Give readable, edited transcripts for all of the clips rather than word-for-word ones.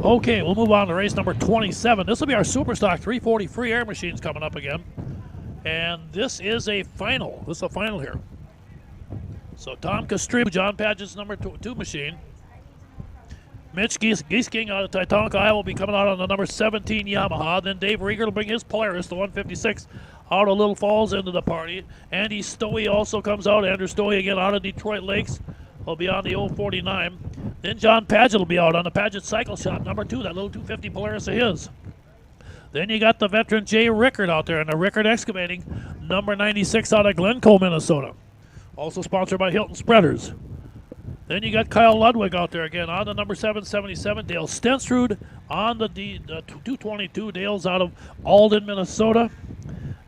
Okay, we'll move on to race number 27. This will be our Superstock 340 free air machines coming up again. And this is a final. This is a final here. So Tom Castree, John Padgett's number 2 machine. Mitch Giesking out of Titanca, Iowa, will be coming out on the number 17 Yamaha. Then Dave Rieger will bring his Polaris, the 156, out of Little Falls into the party. Andy Stowe also comes out. Andrew Stowe again out of Detroit Lakes. Will be on the 049. Then John Padgett will be out on the Padgett Cycle Shop, number 2, that little 250 Polaris of his. Then you got the veteran Jay Rickard out there in the Rickard Excavating, number 96 out of Glencoe, Minnesota. Also sponsored by Hilton Spreaders. Then you got Kyle Ludwig out there again on the number 777. Dale Stenstrud on the 222. Dale's out of Alden, Minnesota.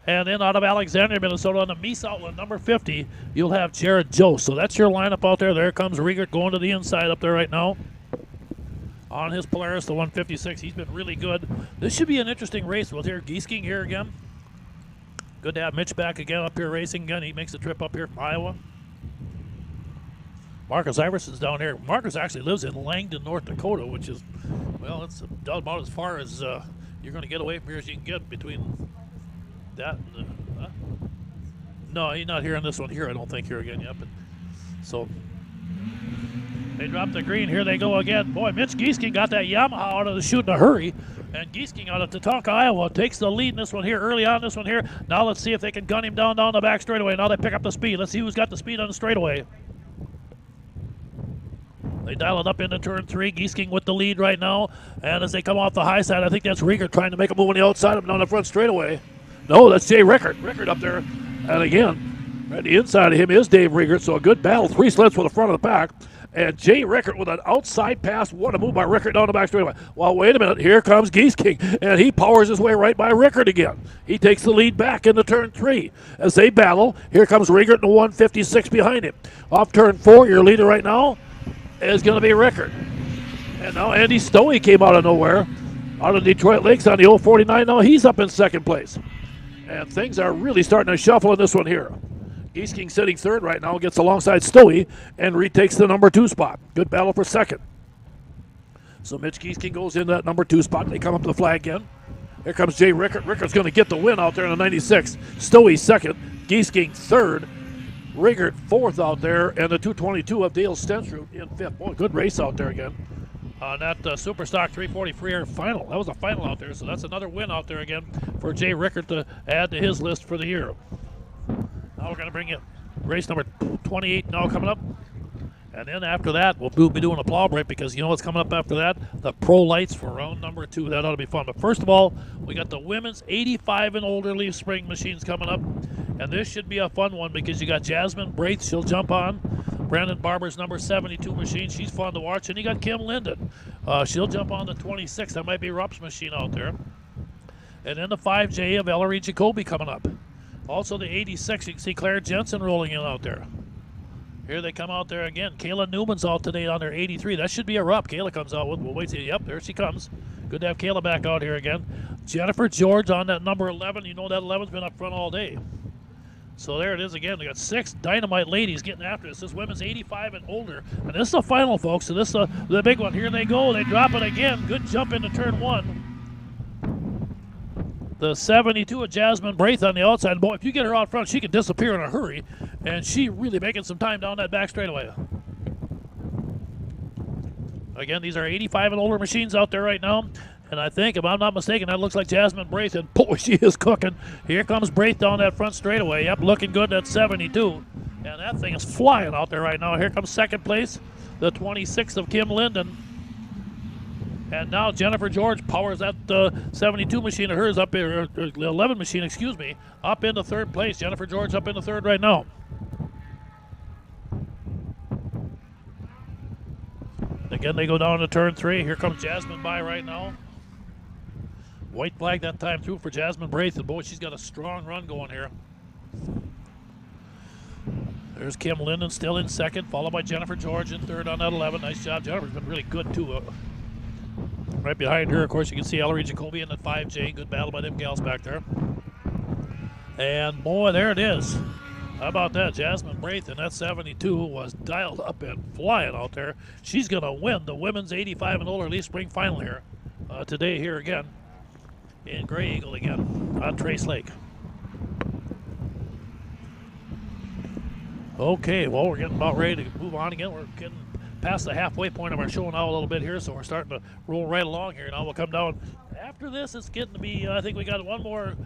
And then out of Alexandria, Minnesota on the Meese Outland, number 50, you'll have Jared Joe. So that's your lineup out there. There comes Riegert going to the inside up there right now. On his Polaris, the 156. He's been really good. This should be an interesting race. We'll hear Giesking here again. Good to have Mitch back again up here racing again. He makes the trip up here from Iowa. Marcus Iverson's down here. Marcus actually lives in Langdon, North Dakota, which is, well, it's about as far as you're going to get away from here as you can get between that and the, no, he's not here on this one here, I don't think, here again yet. But, so they drop the green. Here they go again. Boy, Mitch Giesking got that Yamaha out of the chute in a hurry. And Giesking out of Tatanka, Iowa, takes the lead in this one here, early on this one here. Now let's see if they can gun him down the back straightaway. Now they pick up the speed. Let's see who's got the speed on the straightaway. They dial it up into turn 3. Giesking with the lead right now. And as they come off the high side, I think that's Rieger trying to make a move on the outside of him down the front straightaway. No, that's Jay Rickard. Rickard up there. And again, right the inside of him is Dave Rieger. So a good battle. 3 sleds for the front of the pack. And Jay Rickard with an outside pass. What a move by Rickard down the back straightaway. Well, wait a minute. Here comes Giesking. And he powers his way right by Rickard again. He takes the lead back into turn 3. As they battle, here comes Riegert in the 156 behind him. Off turn 4, your leader right now is going to be Rickard. And now Andy Stowe came out of nowhere, out of Detroit Lakes on the 049. Now he's up in second place. And things are really starting to shuffle in this one here. Giesking sitting third right now, gets alongside Stowe and retakes the number 2 spot. Good battle for second. So Mitch Giesking goes in that number 2 spot. They come up to the flag again. Here comes Jay Rickard. Rickard's going to get the win out there in the 96. Stowe second. Giesking third. Riegert fourth out there, and the 222 of Dale Stenstrud in fifth. Boy, good race out there again on that Superstock 340 free air final. That was a final out there, so that's another win out there again for Jay Rickard to add to his list for the year. Now we're going to bring you race number 28 now coming up. And then after that, we'll be doing a plow break because you know what's coming up after that? The Pro Lights for round number 2. That ought to be fun. But first of all, we got the women's 85 and older leaf spring machines coming up. And this should be a fun one because you got Jasmine Braith. She'll jump on. Brandon Barber's number 72 machine. She's fun to watch. And you got Kim Linden. She'll jump on the 26. That might be Rupp's machine out there. And then the 5J of Ellery Jacoby coming up. Also the 86. You can see Claire Jensen rolling in out there. Here they come out there again. Kayla Newman's out today on their 83. That should be a Rupp. Kayla comes out with. We'll wait till. Yep, there she comes. Good to have Kayla back out here again. Jennifer George on that number 11. You know that 11's been up front all day. So there it is again. We got 6 dynamite ladies getting after this. This women's 85 and older. And this is the final, folks. So this is the big one. Here they go. They drop it again. Good jump into turn 1. The 72 of Jasmine Braith on the outside. Boy, if you get her out front, she can disappear in a hurry. And she really making some time down that back straightaway. Again, these are 85 and older machines out there right now. And I think, if I'm not mistaken, that looks like Jasmine Braith. And boy, she is cooking. Here comes Braith down that front straightaway. Yep, looking good at 72. And that thing is flying out there right now. Here comes second place, the 26 of Kim Linden. And now Jennifer George powers that 72 machine of hers up here, or 11 machine, excuse me, up into third place. Jennifer George up into third right now. Again, they go down to turn 3. Here comes Jasmine by right now. White flag that time through for Jasmine Braith. And boy, she's got a strong run going here. There's Kim Linden still in second, followed by Jennifer George in third on that 11. Nice job. Jennifer's been really good, too. Right behind her, of course, you can see Ellery Jacoby in the 5J. Good battle by them gals back there. And boy, there it is. How about that? Jasmine Braith in that 72 was dialed up and flying out there. She's going to win the women's 85 and older Leaf Spring final here today here again in Grey Eagle again on Trace Lake. Okay, well, we're getting about ready to move on again. We're getting past the halfway point of our show now a little bit here, so we're starting to roll right along here. Now we'll come down. After this, it's getting to be, I think we got one more,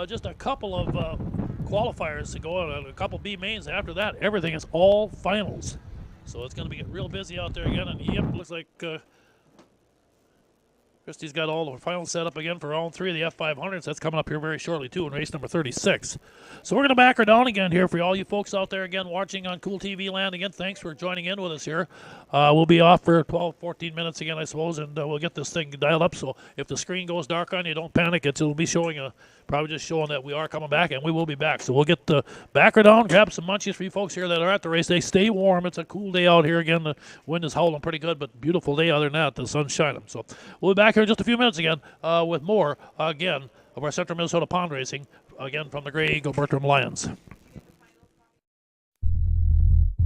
just a couple of qualifiers to go on, a couple B mains. After that, everything is all finals. So it's going to be real busy out there again. And yep, looks like Christie's got all the finals set up again for round 3 of the F500s. That's coming up here very shortly, too, in race number 36. So we're going to back her down again here for all you folks out there again watching on Cool TV Land. Again, thanks for joining in with us here. We'll be off for 12, 14 minutes again, I suppose, and we'll get this thing dialed up. So if the screen goes dark on you, don't panic. It'll be showing probably just showing that we are coming back, and we will be back. So we'll get the backer down, grab some munchies for you folks here that are at the race. They stay warm. It's a cool day out here again. The wind is howling pretty good, but beautiful day other than that. The sun's shining. So we'll be back here in just a few minutes again with more, again, of our Central Minnesota Pond Racing, again from the Grey Eagle Bertram Lions.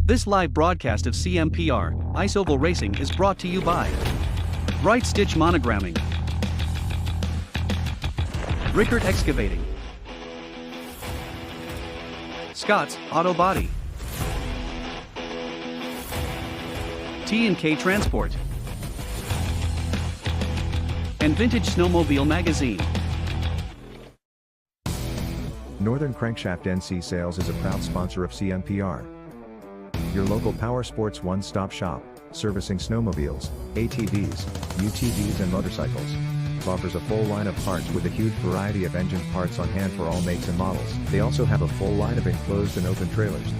This live broadcast of CMPR Ice Oval Racing is brought to you by Bright Stitch Monogramming, Rickert Excavating, Scott's Auto Body, T&K Transport, and Vintage Snowmobile Magazine. Northern Crankshaft NC Sales is a proud sponsor of CMPR. Your local power sports one-stop shop, servicing snowmobiles, ATVs, UTVs and motorcycles. Offers a full line of parts with a huge variety of engine parts on hand for all makes and models. They also have a full line of enclosed and open trailers.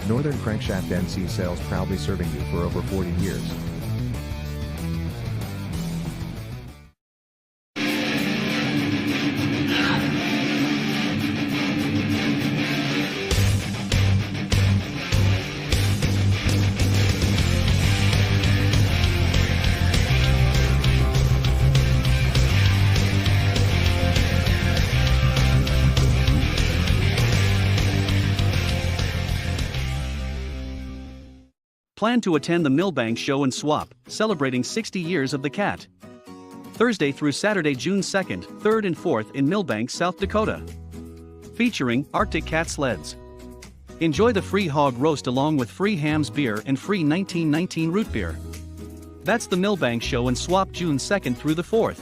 Northern Crankshaft NC Sales, proudly serving you for over 40 years. Plan to attend the Millbank Show and Swap, celebrating 60 years of the cat. Thursday through Saturday, June 2nd, 3rd and 4th in Millbank, South Dakota. Featuring Arctic Cat sleds. Enjoy the free hog roast along with free hams beer and free 1919 root beer. That's the Millbank Show and Swap, June 2nd through the 4th.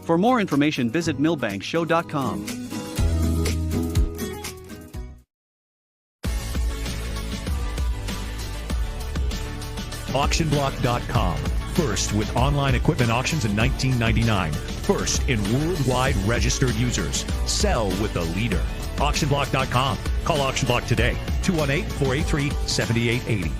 For more information, visit millbankshow.com. AuctionBlock.com. First with online equipment auctions in 1999. First in worldwide registered users. Sell with the leader. AuctionBlock.com. Call AuctionBlock today. 218-483-7880.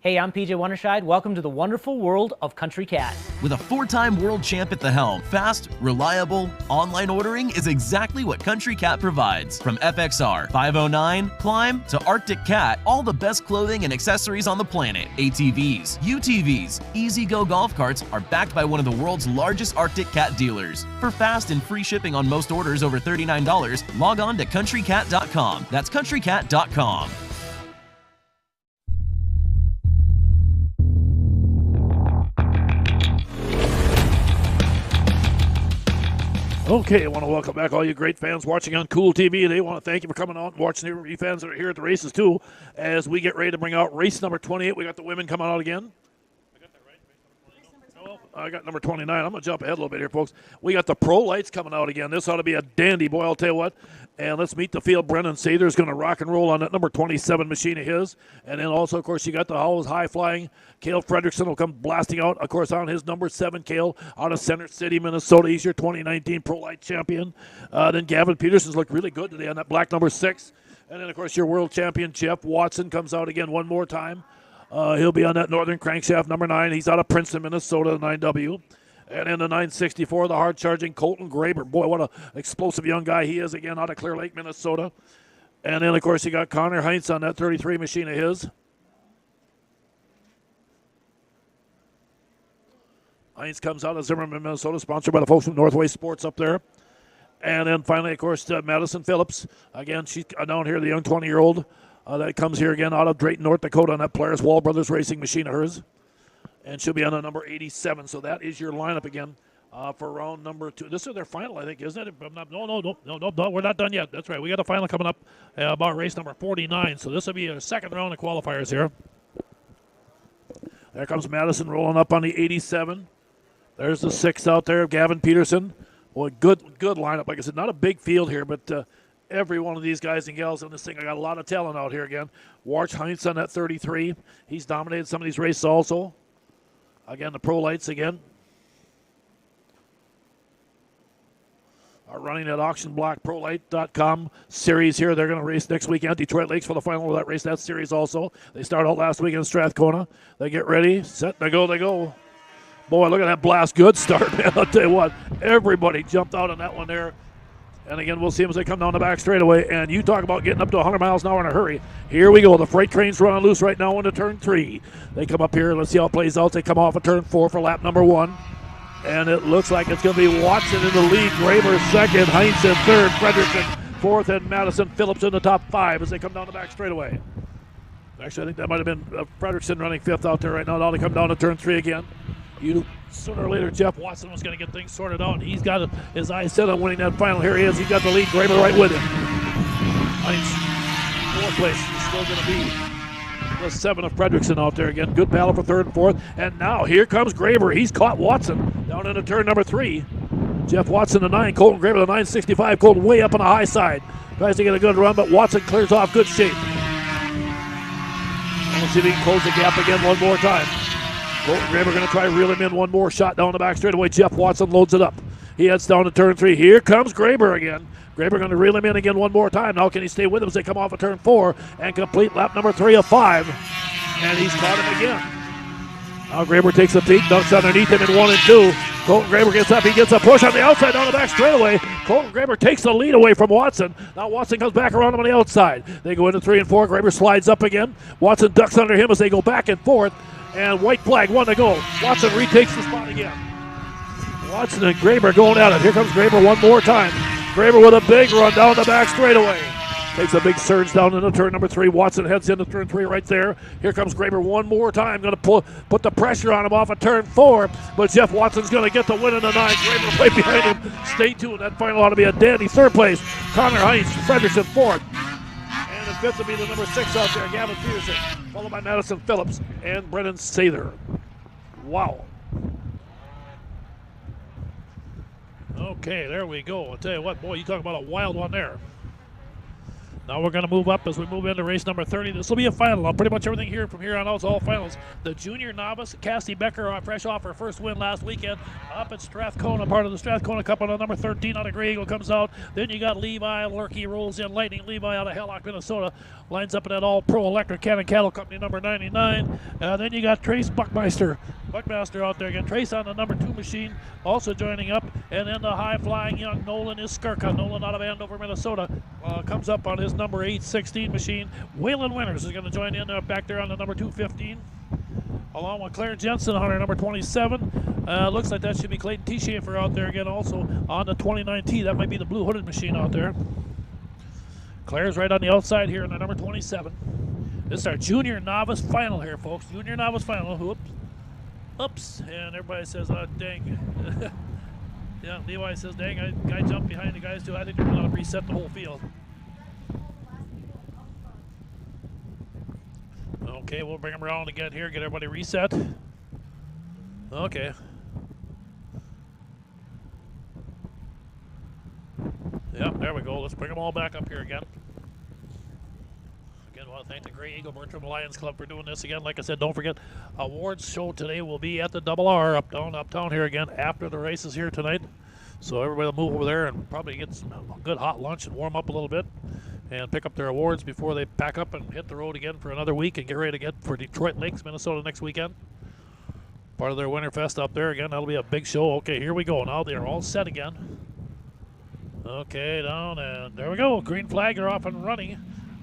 Hey, I'm PJ Wonderscheid. Welcome to the wonderful world of Country Cat. With a 4-time world champ at the helm, fast, reliable, online ordering is exactly what Country Cat provides. From FXR, 509, Climb, to Arctic Cat, all the best clothing and accessories on the planet. ATVs, UTVs, Easy-Go golf carts are backed by one of the world's largest Arctic Cat dealers. For fast and free shipping on most orders over $39, log on to countrycat.com. That's countrycat.com. Okay, I want to welcome back all you great fans watching on Cool TV. They want to thank you for coming out and watching the fans that are here at the races, too. As we get ready to bring out race number 28, we got the women coming out again. I got that right? No, I got number 29. I'm going to jump ahead a little bit here, folks. We got the Pro Lights coming out again. This ought to be a dandy, boy, I'll tell you what. And let's meet the field. Brennan Sather's going to rock and roll on that number 27 machine of his. And then also, of course, you got the Howells High Flying. Cale Fredrickson will come blasting out, of course, on his number 7, Cale, out of Center City, Minnesota. He's your 2019 Pro Light champion. Then Gavin Peterson's looked really good today on that black number 6. And then, of course, your world champion, Jeff Watson, comes out again one more time. He'll be on that Northern Crankshaft number 9. He's out of Princeton, Minnesota, the 9W. And in the 964, the hard-charging Colton Graber. Boy, what an explosive young guy he is, again, out of Clear Lake, Minnesota. And then, of course, you got Connor Heinz on that 33 machine of his. Heinz comes out of Zimmerman, Minnesota, sponsored by the folks from Northway Sports up there. And then finally, of course, Madison Phillips. Again, she's down here, the young 20-year-old that comes here again out of Drayton, North Dakota on that Polaris Wall Brothers racing machine of hers. And she'll be on the number 87. So that is your lineup again for round number 2. This is their final, I think, isn't it? No, we're not done yet. That's right. We got a final coming up about race number 49. So this will be a second round of qualifiers here. There comes Madison rolling up on the 87. There's the 6 out there, Gavin Peterson. Boy, good lineup. Like I said, not a big field here, but every one of these guys and gals in this thing, I got a lot of talent out here again. Warch Heinz on that 33. He's dominated some of these races also. Again, the Pro Lights again are running at auctionblockprolight.com series here. They're going to race next weekend. Detroit Lakes for the final of that race, that series also. They start out last week in Strathcona. They get ready, set, they go. Boy, look at that blast. Good start, man. I'll tell you what, everybody jumped out on that one there. And again, we'll see them as they come down the back straightaway. And you talk about getting up to 100 miles an hour in a hurry. Here we go. The freight train's running loose right now into turn 3. They come up here. Let's see how it plays out. They come off of turn 4 for lap number 1. And it looks like it's going to be Watson in the lead. Graber second. Heinz in third. Frederickson fourth. And Madison Phillips in the top 5 as they come down the back straightaway. Actually, I think that might have been Frederickson running 5th out there right now. Now they come down to turn 3 again. Sooner or later, Jeff Watson was going to get things sorted out. He's got his eyes set on winning that final. Here he is. He's got the lead. Graber right with him. Heinz, 4th place. He's still going to be the 7 of Frederickson out there again. Good battle for 3rd and 4th. And now here comes Graber. He's caught Watson down into turn number 3. Jeff Watson, the 9. Colton Graber, the 965. Colton way up on the high side. Tries to get a good run, but Watson clears off. Good shape. Let's see if he can close the gap again one more time. Colton Graber going to try to reel him in one more shot down the back straightaway. Jeff Watson loads it up. He heads down to turn 3. Here comes Graber again. Graber going to reel him in again one more time. Now can he stay with him as they come off of turn 4 and complete lap number 3 of 5. And he's caught him again. Now Graber takes a peek, ducks underneath him in 1 and 2. Colton Graber gets up. He gets a push on the outside down the back straightaway. Colton Graber takes the lead away from Watson. Now Watson comes back around him on the outside. They go into 3 and 4. Graber slides up again. Watson ducks under him as they go back and forth. And white flag, 1 to go. Watson retakes the spot again. Watson and Graber going at it. Here comes Graber one more time. Graber with a big run down the back straightaway. Takes a big surge down into turn number 3. Watson heads into turn 3 right there. Here comes Graber one more time. Going to put the pressure on him off of turn 4. But Jeff Watson's going to get the win in the 9. Graber right behind him. Stay tuned. That final ought to be a dandy. 3rd place, Connor Heinz. Frederickson 4th. And in 5th will be the number 6 out there, Gavin Peterson. Followed by Madison Phillips and Brennan Sather. Wow. Okay, there we go. I'll tell you what, boy, you talk about a wild one there. Now we're going to move up as we move into race number 30. This will be a final. Pretty much everything here from here on out is all finals. The junior novice, Cassie Becker, fresh off her first win last weekend up at Strathcona, part of the Strathcona Cup on the number 13 out of Grey Eagle comes out. Then you got Levi Lurkey rolls in. Lightning Levi out of Hellock, Minnesota. Lines up in that all-pro electric Cannon Cattle Company number 99. Then you got Trace Buckmaster out there again. Trace on the number 2 machine also joining up. And then the high-flying young Nolan Iskirka. Nolan out of Andover, Minnesota. Comes up on his number 816 machine. Waylon Winters is going to join in back there on the number 215. Along with Claire Jensen on her number 27. Looks like that should be Clayton T. Schaefer out there again also on the 29T. That might be the blue hooded machine out there. Claire's right on the outside here in the number 27. This is our junior novice final here, folks. Junior novice final. Oops. And everybody says, dang. Yeah, Levi says, dang, guy jumped behind the guys too. I think they're going to reset the whole field. Okay, we'll bring them around again here, get everybody reset. Okay. Yep, there we go. Let's bring them all back up here again. Again, I want to thank the Grey Eagle Bertram Lions Club for doing this again. Like I said, don't forget, awards show today will be at the Double R uptown here again after the races here tonight. So everybody will move over there and probably get some good hot lunch and warm up a little bit. and pick up their awards before they pack up and hit the road again for another week and get ready to get for Detroit Lakes, Minnesota next weekend. Part of their Winterfest up there again. That'll be a big show. Okay, here we go. Now they're all set again. Okay, down, and there we go. Green flag are off and running.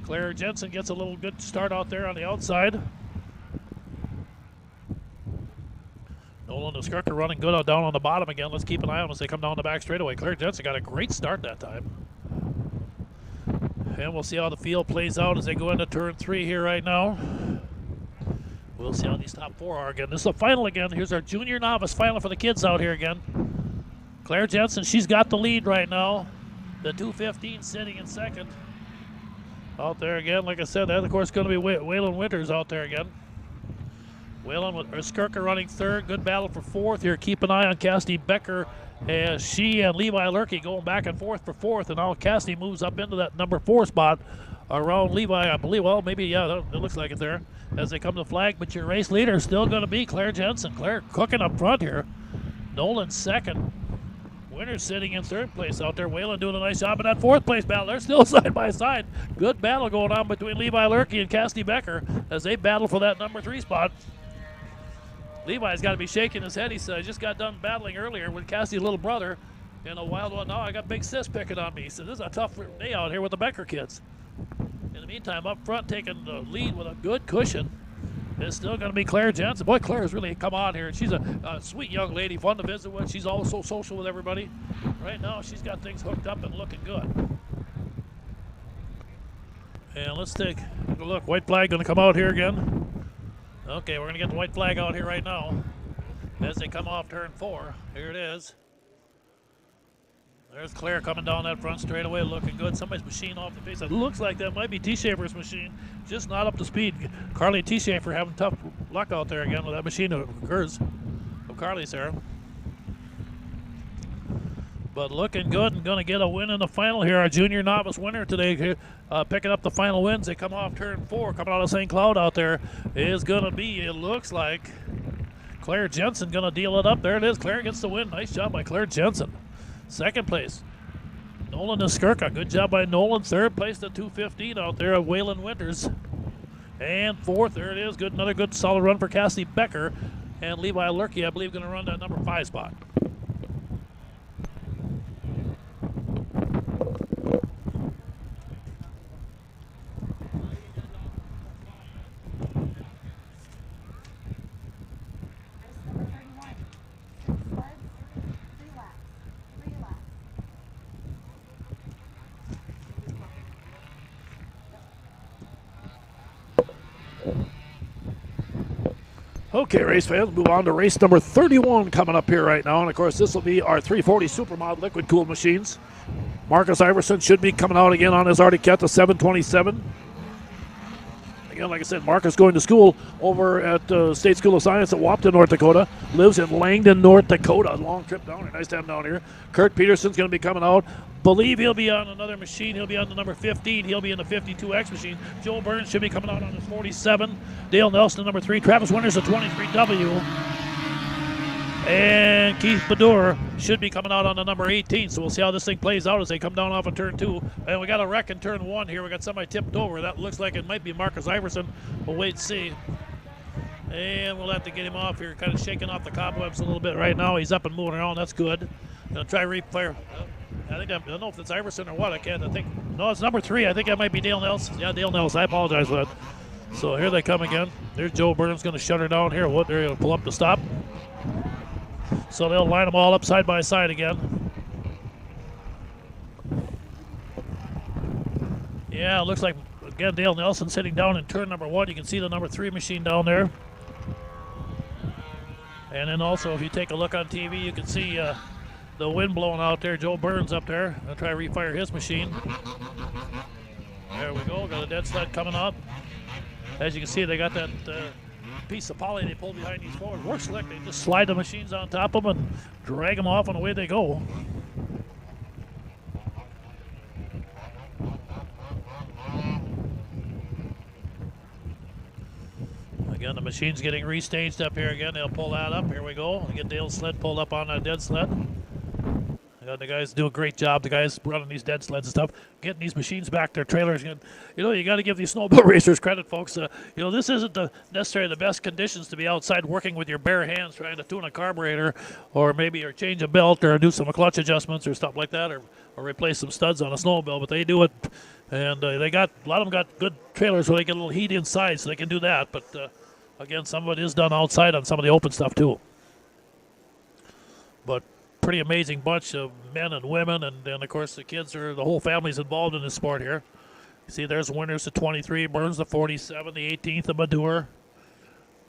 Claire Jensen gets a little good start out there on the outside. Nolan and Skirker running good out down on the bottom again. Let's keep an eye on them as they come down the back straightaway. Claire Jensen got a great start that time. And we'll see how the field plays out as they go into turn 3 here right now. We'll see how these top 4 are again. This is the final again. Here's our junior novice final for the kids out here again. Claire Jensen, she's got the lead right now. The 2:15 sitting in second. Out there again, like I said, that of course going to be Waylon Winters out there again. Waylon with Skirker running third. Good battle for fourth here. Keep an eye on Cassidy Becker as she and Levi Lurkey going back and forth for fourth. And now Cassidy moves up into that number 4 spot around Levi, I believe. Well, maybe, yeah, it looks like it there as they come to the flag. But your race leader is still going to be Claire Jensen. Claire cooking up front here. Nolan second. Winters sitting in third place out there. Waylon doing a nice job in that 4th place battle. They're still side by side. Good battle going on between Levi Lurkey and Cassidy Becker as they battle for that number 3 spot. Levi's got to be shaking his head. He said, I just got done battling earlier with Cassidy's little brother in a wild one. Now I got Big Sis picking on me. He said, this is a tough day out here with the Becker kids. In the meantime, up front taking the lead with a good cushion is still going to be Claire Jensen. Boy, Claire's really come on here. She's a sweet young lady, fun to visit with. She's also social with everybody. Right now, she's got things hooked up and looking good. And let's take a look. White flag going to come out here again. Okay, we're going to get the white flag out here right now as they come off turn 4. Here it is. There's Claire coming down that front straightaway, looking good. Somebody's machine off the face. It looks like that might be T. Schaefer's machine, just not up to speed. Carly T. Schaefer having tough luck out there again with that machine of hers, of Carly's there. But looking good and going to get a win in the final here. Our junior novice winner today, picking up the final wins. They come off turn 4, coming out of St. Cloud out there, is going to be, it looks like, Claire Jensen going to deal it up. There it is. Claire gets the win. Nice job by Claire Jensen. Second place, Nolan and Skirka. Good job by Nolan. Third place, the 2:15 out there of Waylon Winters. And fourth, there it is. Good, another good solid run for Cassidy Becker. And Levi Lurkey, I believe, going to run that number 5 spot. Okay, race fans, move on to race number 31 coming up here right now. And, of course, this will be our 340 Supermod liquid-cooled machines. Marcus Iverson should be coming out again on his Arctic Cat, the 727. Again, like I said, Marcus going to school over at State School of Science at Wapton, North Dakota. Lives in Langdon, North Dakota. Long trip down here. Nice to have him down here. Kurt Peterson's going to be coming out. Believe he'll be on another machine. He'll be on the number 15. He'll be in the 52X machine. Joel Burns should be coming out on his 47. Dale Nelson, number 3. Travis Winters, the 23W. And Keith Badur should be coming out on the number 18. So we'll see how this thing plays out as they come down off of turn 2. And we got a wreck in turn 1 here. We got somebody tipped over. That looks like it might be Marcus Iverson. We'll wait and see. And we'll have to get him off here, kind of shaking off the cobwebs a little bit right now. He's up and moving around. That's good. Gonna try refire. I don't know if it's Iverson or what. I think. No, it's number 3. I think that might be Dale Nelson. Yeah, Dale Nelson. I apologize for that. So here they come again. There's Joe Burns going to shut her down here. What? They're going to pull up to stop. So they'll line them all up side by side again. Yeah, it looks like, again, Dale Nelson sitting down in turn number 1. You can see the number 3 machine down there. And then also, if you take a look on TV, you can see the wind blowing out there. Joe Burns up there. I'll try to refire his machine. There we go. Got a dead sled coming up. As you can see, they got that piece of poly they pull behind these forward. Works slick. They just slide the machines on top of them and drag them off, and away they go. Again, the machine's getting restaged up here again. They'll pull that up. Here we go. Get Dale's sled pulled up on that dead sled. The guys do a great job. The guys running these dead sleds and stuff, getting these machines back, their trailers. You know, you got to give these snowmobile racers credit, folks. You know, this isn't necessarily the best conditions to be outside working with your bare hands trying to tune a carburetor, or maybe or change a belt, or do some clutch adjustments or stuff like that, or replace some studs on a snowmobile. But they do it, and they got a lot of them got good trailers where they get a little heat inside, so they can do that. But again, some of it is done outside on some of the open stuff too. But pretty amazing bunch of men and women, and then of course the kids the whole family's involved in this sport here. You see there's winners the 23, Burns the 47, the 18th, the Madur.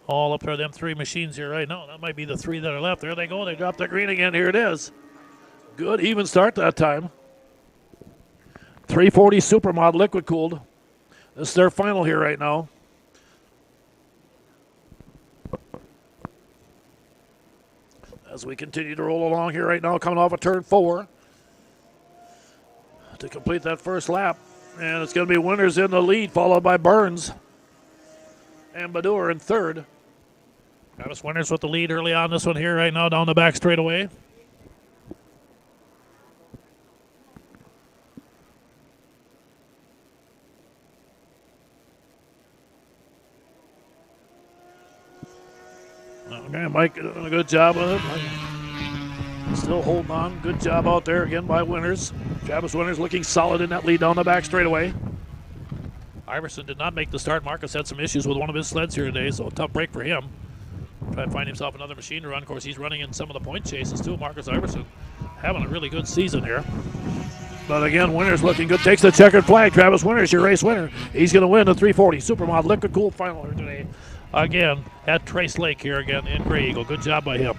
All up there, them three machines here right now. That might be the three that are left. There they go, they drop the green again, here it is. Good even start that time. 340 Supermod liquid cooled. This is their final here right now. As we continue to roll along here right now, coming off of turn 4 to complete that first lap. And it's going to be Winters in the lead, followed by Burns and Badur in third. Travis Winters with the lead early on this one here right now down the back straightaway. Okay, Mike doing a good job with it. Still holding on. Good job out there again by Winters. Travis Winters looking solid in that lead down the back straightaway. Iverson did not make the start. Marcus had some issues with one of his sleds here today, so a tough break for him. Trying to find himself another machine to run. Of course, he's running in some of the point chases too. Marcus Iverson having a really good season here. But again, Winters looking good. Takes the checkered flag. Travis Winters, your race winner. He's going to win the 340 Supermod Liquid Cool final here today. Again, at Trace Lake here again in Grey Eagle. Good job by him.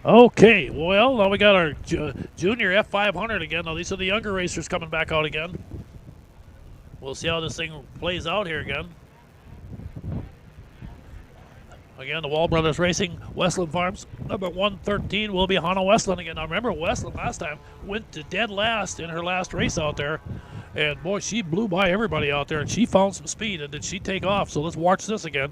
Okay, well, now we got our junior F500 again. Now, these are the younger racers coming back out again. We'll see how this thing plays out here again. Again, the Wall Brothers Racing, Westland Farms. Number 113 will be Hannah Westland again. Now, remember, Westland last time went to dead last in her last race out there. And, boy, she blew by everybody out there, and she found some speed, and did she take off? So let's watch this again.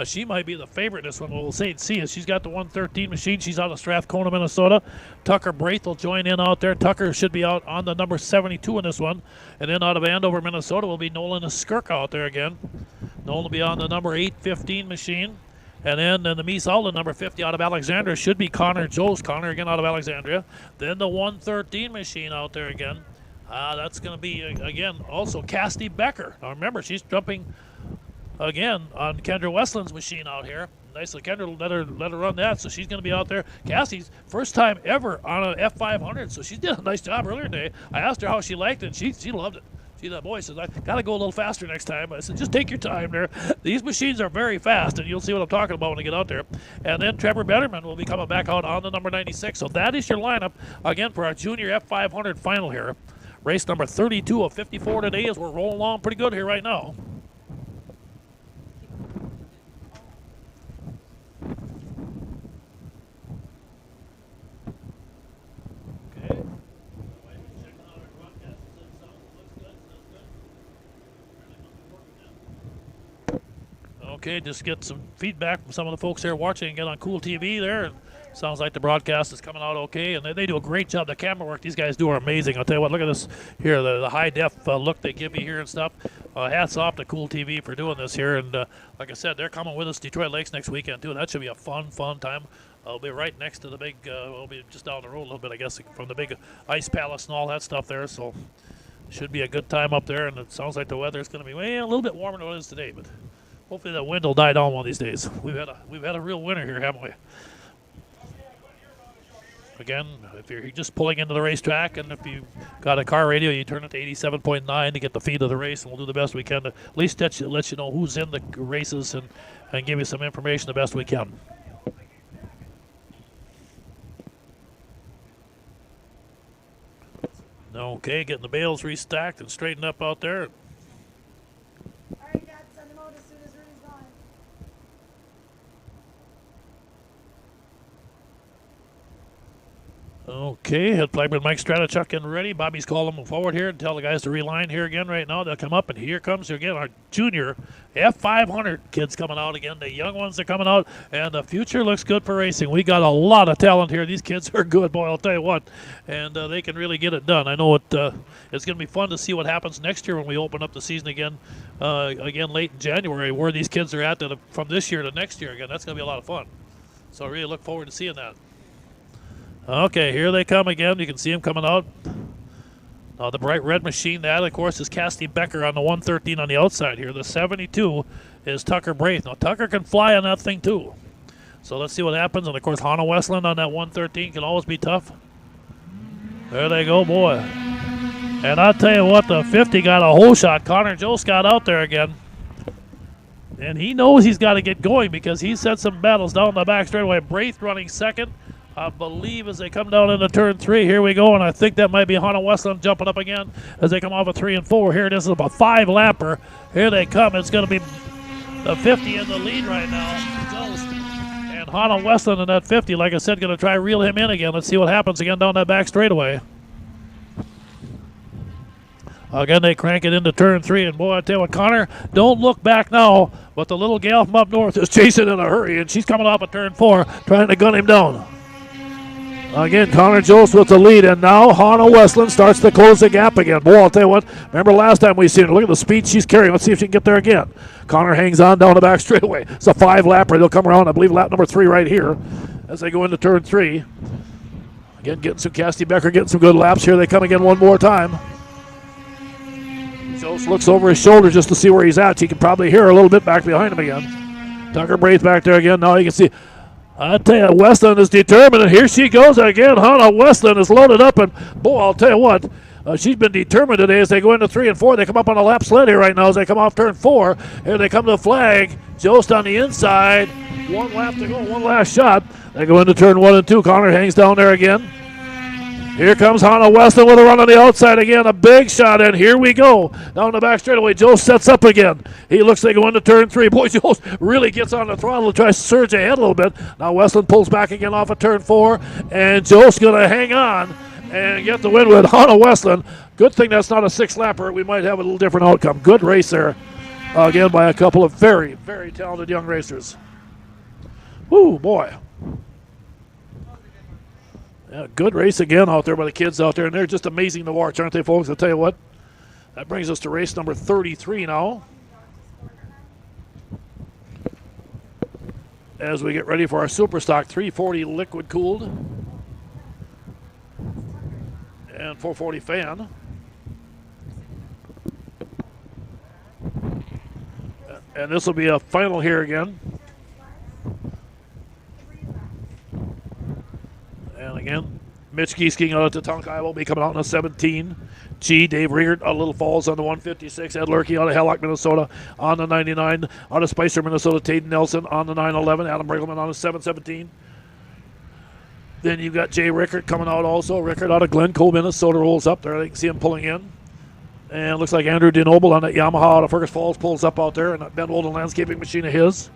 She might be the favorite in this one. We'll see. She's got the 113 machine. She's out of Strathcona, Minnesota. Tucker Braith will join in out there. Tucker should be out on the number 72 in this one. And then out of Andover, Minnesota, will be Nolan Skirk out there again. Nolan will be on the number 815 machine. And then the Mies Alden, number 50 out of Alexandria, should be Connor Joes. Connor again out of Alexandria. Then the 113 machine out there again. That's going to be, again, also Cassidy Becker. Now, remember, she's jumping, again, on Kendra Westland's machine out here. Nicely, Kendra let her run that, so she's going to be out there. Cassie's first time ever on an F500, so she did a nice job earlier today. I asked her how she liked it, and she loved it. That boy says, I got to go a little faster next time. I said, just take your time there. These machines are very fast, and you'll see what I'm talking about when I get out there. And then Trevor Betterman will be coming back out on the number 96. So that is your lineup, again, for our junior F500 final here. Race number 32 of 54 today as we're rolling along pretty good here right now. Okay. Okay, just get some feedback from some of the folks there watching again on Cool TV there. And sounds like the broadcast is coming out okay, and they do a great job. The camera work these guys do are amazing. I'll tell you what, look at this here, the high-def look they give you here and stuff. Hats off to Cool TV for doing this here. And like I said, they're coming with us Detroit Lakes next weekend, too. That should be a fun time. I'll be right next to the big, we'll be just down the road a little bit, I guess, from the big ice palace and all that stuff there. So should be a good time up there, and it sounds like the weather is going to be a little bit warmer than it is today, but hopefully the wind will die down one of these days. We've had a real winter here, haven't we? Again, if you're just pulling into the racetrack, and if you've got a car radio, you turn it to 87.9 to get the feed of the race, and we'll do the best we can to at least let you know who's in the races and give you some information the best we can. Okay, getting the bales restacked and straightened up out there. Okay, head flagman Mike Stratichuk in ready. Bobby's calling them forward here and tell the guys to reline here again right now. They'll come up, and here comes again our junior F500 kids coming out again. The young ones are coming out, and the future looks good for racing. We got a lot of talent here. These kids are good, boy, I'll tell you what, and they can really get it done. I know it's going to be fun to see what happens next year when we open up the season again late in January, where these kids are at from this year to next year again. That's going to be a lot of fun. So I really look forward to seeing that. Okay, here they come again. You can see them coming out. The bright red machine, that, of course, is Casty Becker on the 113 on the outside here. The 72 is Tucker Braith. Now, Tucker can fly on that thing, too. So let's see what happens. And, of course, Hannah Westland on that 113 can always be tough. There they go, boy. And I'll tell you what, the 50 got a hole shot. Connor Jost got out there again. And he knows he's got to get going because he set some battles down the back straightaway. Braith running second. I believe as they come down into turn 3. Here we go, and I think that might be Hannah Westland jumping up again as they come off of 3 and 4. Here it is, about 5-lapper. Here they come. It's going to be the 50 in the lead right now. And Hannah Westland in that 50, like I said, going to try to reel him in again. Let's see what happens again down that back straightaway. Again, they crank it into turn 3, and boy, I tell you what, Connor, don't look back now, but the little gal from up north is chasing in a hurry, and she's coming off of turn 4, trying to gun him down. Again, Connor Jost with the lead, and now Hannah Westland starts to close the gap again. Boy, I'll tell you what, remember last time we seen her. Look at the speed she's carrying. Let's see if she can get there again. Connor hangs on down the back straightaway. It's a 5-lapper. They'll come around, I believe, lap number 3 right here as they go into turn 3. Again, getting some Casty Becker, getting some good laps. Here they come again one more time. Jost looks over his shoulder just to see where he's at. You can probably hear her a little bit back behind him again. Tucker Braith back there again. Now you can see, I tell you, Westland is determined, and here she goes again. Hannah Westland is loaded up, and boy, I'll tell you what, she's been determined today as they go into 3 and 4. They come up on a lap sled here right now as they come off turn 4. Here they come to the flag. Jost on the inside. 1 lap to go, 1 last shot. They go into turn 1 and 2. Connor hangs down there again. Here comes Hannah Westland with a run on the outside again. A big shot, and here we go. Down the back straightaway, Jost sets up again. He looks like going to turn 3. Boy, Jost really gets on the throttle to try to surge ahead a little bit. Now Westland pulls back again off of turn 4, and Jost's going to hang on and get the win with Hannah Westland. Good thing that's not a 6-lapper. We might have a little different outcome. Good race there, again, by a couple of very, very talented young racers. Woo, boy. Yeah, good race again out there by the kids out there, and they're just amazing to watch, aren't they, folks? I'll tell you what. That brings us to race number 33 now. As we get ready for our Superstock 340 liquid cooled and 440 fan. And this will be a final here again. And again, Mitch Giesking out at Tatankai will be coming out in a 17. Dave Riegert out of Little Falls on the 156. Ed Lurkey out of Hallock, Minnesota on the 99. Out of Spicer, Minnesota, Taden Nelson on the 911. Adam Briggleman on the 717. Then you've got Jay Rickert coming out also. Rickert out of Glencoe, Minnesota rolls up there. They can see him pulling in. And it looks like Andrew DeNoble on that Yamaha out of Fergus Falls pulls up out there. And that Ben Olden landscaping machine of his.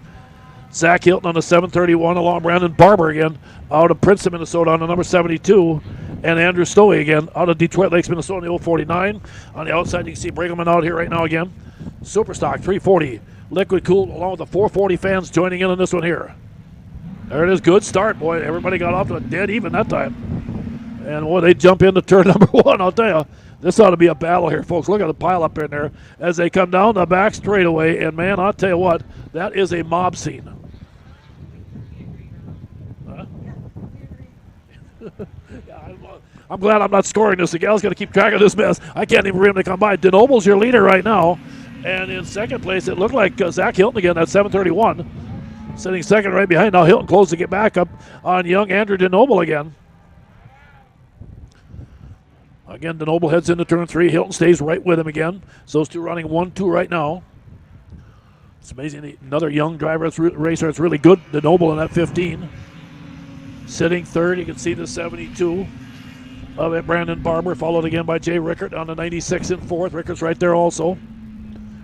Zach Hilton on the 731 along Brandon Barber again out of Princeton, Minnesota on the number 72. And Andrew Stowey again out of Detroit Lakes, Minnesota on the 049. On the outside, you can see Brigham out here right now again. Superstock 340 liquid cooled along with the 440 fans joining in on this one here. There it is. Good start, boy. Everybody got off to a dead even that time. And boy, they jump into turn number 1. I'll tell you, this ought to be a battle here, folks. Look at the pile up in there as they come down the back straightaway. And man, I'll tell you what, that is a mob scene. I'm glad I'm not scoring this. The gal's got to keep track of this mess. I can't even remember to come by. DeNoble's your leader right now. And in second place, it looked like Zach Hilton again, that 731. Sitting second right behind. Now Hilton closed to get back up on young Andrew DeNoble again. Again, DeNoble heads into turn 3. Hilton stays right with him again. So those two running 1-2 right now. It's amazing. Another young driver, racer that's really good. DeNoble in that 15. Sitting third, you can see the 72 of it, Brandon Barber, followed again by Jay Rickert on the 96 in fourth. Rickert's right there also.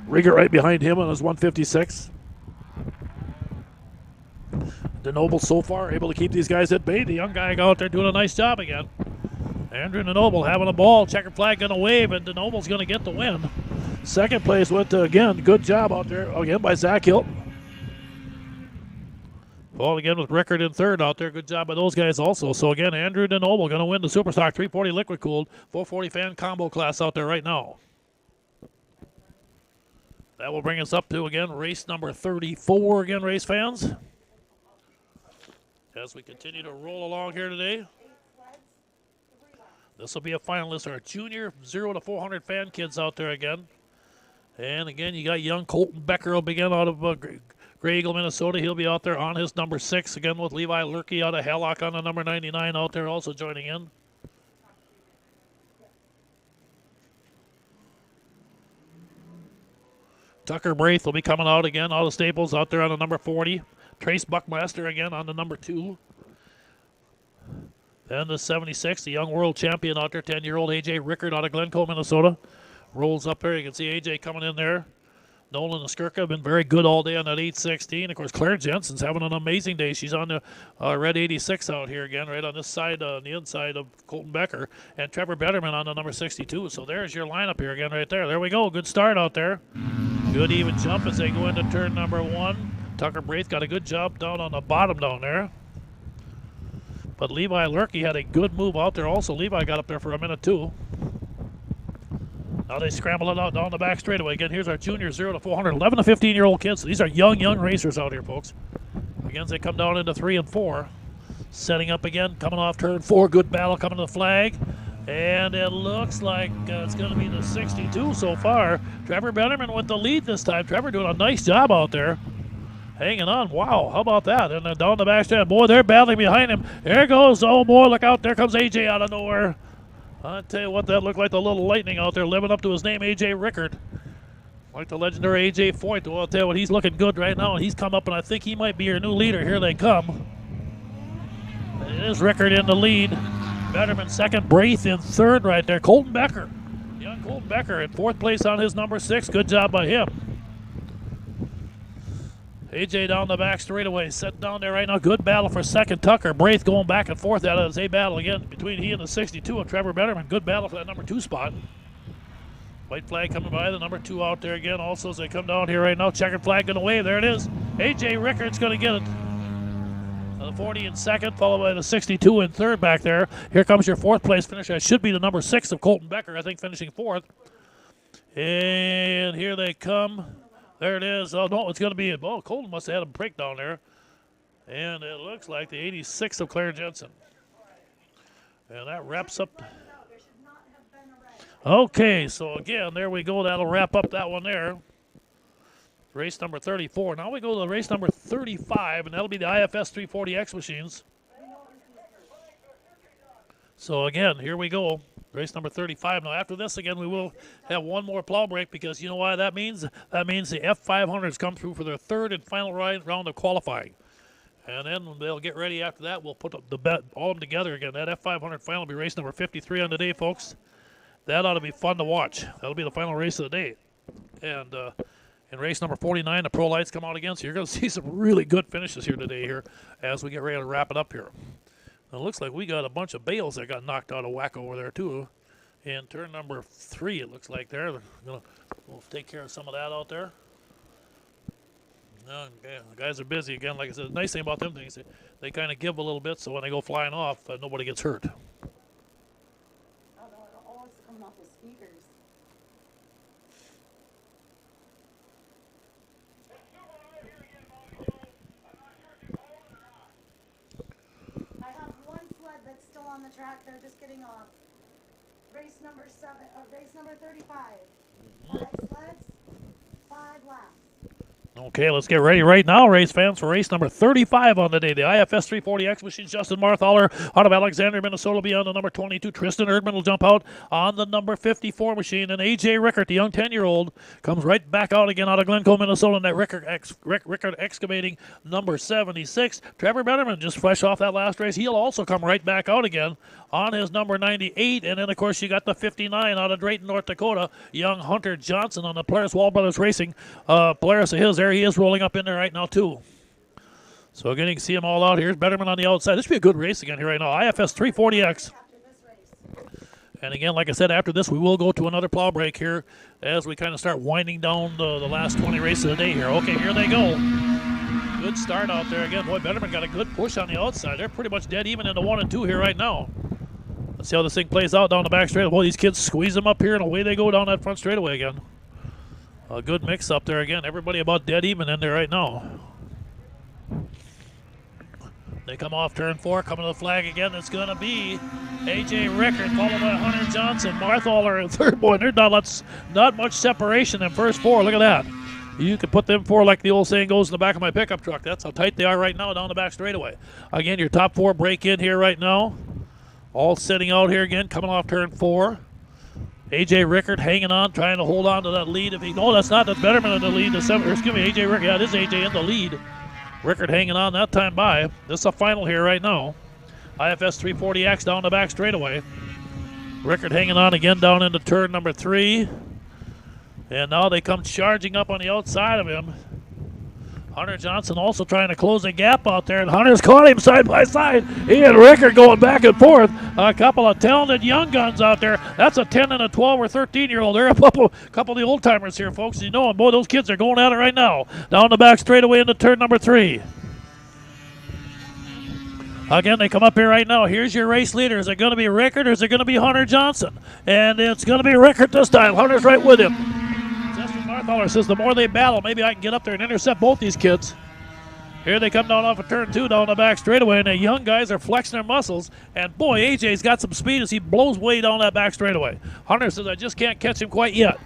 Riegert right behind him on his 156. DeNoble so far able to keep these guys at bay. The young guy out there doing a nice job again. Andrew DeNoble having a ball. Checkered flag going to wave, and DeNoble's going to get the win. Second place went to, again, good job out there, again, by Zach Hilton. Ball again with Rickard in third out there. Good job by those guys also. So, again, Andrew DeNoble going to win the Superstock 340 Liquid Cooled 440 fan combo class out there right now. That will bring us up to, again, race number 34, again, race fans. As we continue to roll along here today. This will be a finalist, our junior 0 to 400 fan kids out there again. And again, you got young Colton Becker will begin out of Grey Eagle, Minnesota. He'll be out there on his number 6, again with Levi Lurkey out of Hallock on the number 99 out there also joining in. Tucker Braith will be coming out again out of Staples out there on the number 40. Trace Buckmaster again on the number 2. Then the 76, the young world champion out there, 10-year-old A.J. Rickard out of Glencoe, Minnesota. Rolls up there. You can see A.J. coming in there. Nolan Skirka have been very good all day on that 816. Of course, Claire Jensen's having an amazing day. She's on the red 86 out here again, right on this side, on the inside of Colton Becker. And Trevor Betterman on the number 62. So there's your lineup here again right there. There we go. Good start out there. Good even jump as they go into turn number 1. Tucker Braith got a good job down on the bottom down there. But Levi Lurkey had a good move out there also. Levi got up there for a minute too. Now they scramble it out down the back straightaway. Again, here's our junior 0 to 400, 11 to 15-year-old kids. So these are young racers out here, folks. Again, they come down into 3 and 4. Setting up again, coming off turn 4. Good battle coming to the flag. And it looks like it's going to be the 62 so far. Trevor Betterman with the lead this time. Trevor doing a nice job out there. Hanging on. Wow, how about that? And then down the back stand. Boy, they're battling behind him. There goes. Oh, boy, look out. There comes A.J. out of nowhere. I'll tell you what, that looked like the little lightning out there living up to his name, A.J. Rickard. Like the legendary A.J. Foyt. Well, I'll tell you what, he's looking good right now. He's come up, and I think he might be your new leader. Here they come. It is Rickard in the lead. Betterman second. Braith in third right there. Colton Becker. Young Colton Becker in fourth place on his number 6. Good job by him. AJ down the back straightaway, set down there right now. Good battle for second. Tucker Braith going back and forth out of a battle again between he and the 62 of Trevor Betterman. Good battle for that number 2 spot. White flag coming by, the number 2 out there again. Also, as they come down here right now, checkered flag going to wave. There it is. AJ Rickard's going to get it. The 40 in second, followed by the 62 in third back there. Here comes your fourth place finisher. It should be the number 6 of Colton Becker, I think, finishing fourth. And here they come. There it is. Oh, no, it's going to be, oh, Colton must have had a break down there. And it looks like the 86 of Claire Jensen. And that wraps up. Okay, so again, there we go. That'll wrap up that one there. Race number 34. Now we go to race number 35, and that'll be the IFS 340X machines. So again, here we go. Race number 35. Now after this, again, we will have one more plow break because you know why that means? That means the F500s come through for their third and final round of qualifying. And then they'll get ready after that. We'll put all of them together again. That F500 final will be race number 53 on the day, folks. That ought to be fun to watch. That'll be the final race of the day. And in race number 49, the pro lights come out again. So you're going to see some really good finishes here today here as we get ready to wrap it up here. Now, it looks like we got a bunch of bales that got knocked out of whack over there, too. In turn number 3, it looks like there. We'll take care of some of that out there. Okay, the guys are busy again. Like I said, the nice thing about them things, they kind of give a little bit, so when they go flying off, nobody gets hurt. Oh, no, all it's coming off the speakers. I have one sled that's still on the track. They're just getting off. Race number 35. 5 sleds, 5 laps. Okay, let's get ready right now, race fans, for race number 35 on the day. The IFS 340X machines. Justin Marthaler out of Alexandria, Minnesota will be on the number 22. Tristan Erdman will jump out on the number 54 machine. And A.J. Rickard, the young 10-year-old, comes right back out again out of Glencoe, Minnesota, in that Rickard excavating number 76. Trevor Betterman just fresh off that last race. He'll also come right back out again on his number 98. And then, of course, you got the 59 out of Drayton, North Dakota, young Hunter Johnson on the Polaris Wall Brothers Racing. Polaris of his there. He is rolling up in there right now, too. So again, you can see them all out here. Betterman on the outside. This should be a good race again here right now. IFS 340X. And again, like I said, after this, we will go to another plow break here as we kind of start winding down the last 20 races of the day here. Okay, here they go. Good start out there again. Boy, Betterman got a good push on the outside. They're pretty much dead even in the 1 and 2 here right now. Let's see how this thing plays out down the back straightaway. Well, these kids squeeze them up here, and away they go down that front straightaway again. A good mix up there again. Everybody about dead even in there right now. They come off turn 4, coming to the flag again. It's going to be A.J. Rickard, followed by Hunter Johnson. Marthaler in third. Boy, there's not much separation in first 4. Look at that. You can put them 4 like the old saying goes in the back of my pickup truck. That's how tight they are right now down the back straightaway. Again, your top 4 break in here right now. All sitting out here again, coming off turn 4. A.J. Rickard hanging on, trying to hold on to that lead. No, that's not. That's Betterman in the lead. Excuse me, A.J. Rickard. Yeah, it is A.J. in the lead. Rickard hanging on that time by. This is a final here right now. IFS 340X down the back straightaway. Rickard hanging on again down into turn number 3. And now they come charging up on the outside of him. Hunter Johnson also trying to close a gap out there, and Hunter's caught him side by side. He and Rickard going back and forth. A couple of talented young guns out there. That's a 10 and a 12 or 13-year-old. They're a couple of the old timers here, folks. You know them. Boy, those kids are going at it right now. Down the back straightaway into turn number 3. Again, they come up here right now. Here's your race leader. Is it going to be Rickard or is it going to be Hunter Johnson? And it's going to be Rickard this time. Hunter's right with him. Justin Marthaler says the more they battle, maybe I can get up there and intercept both these kids. Here they come down off of turn 2 down the back straightaway, and the young guys are flexing their muscles. And boy, AJ's got some speed as he blows way down that back straightaway. Hunter says, I just can't catch him quite yet.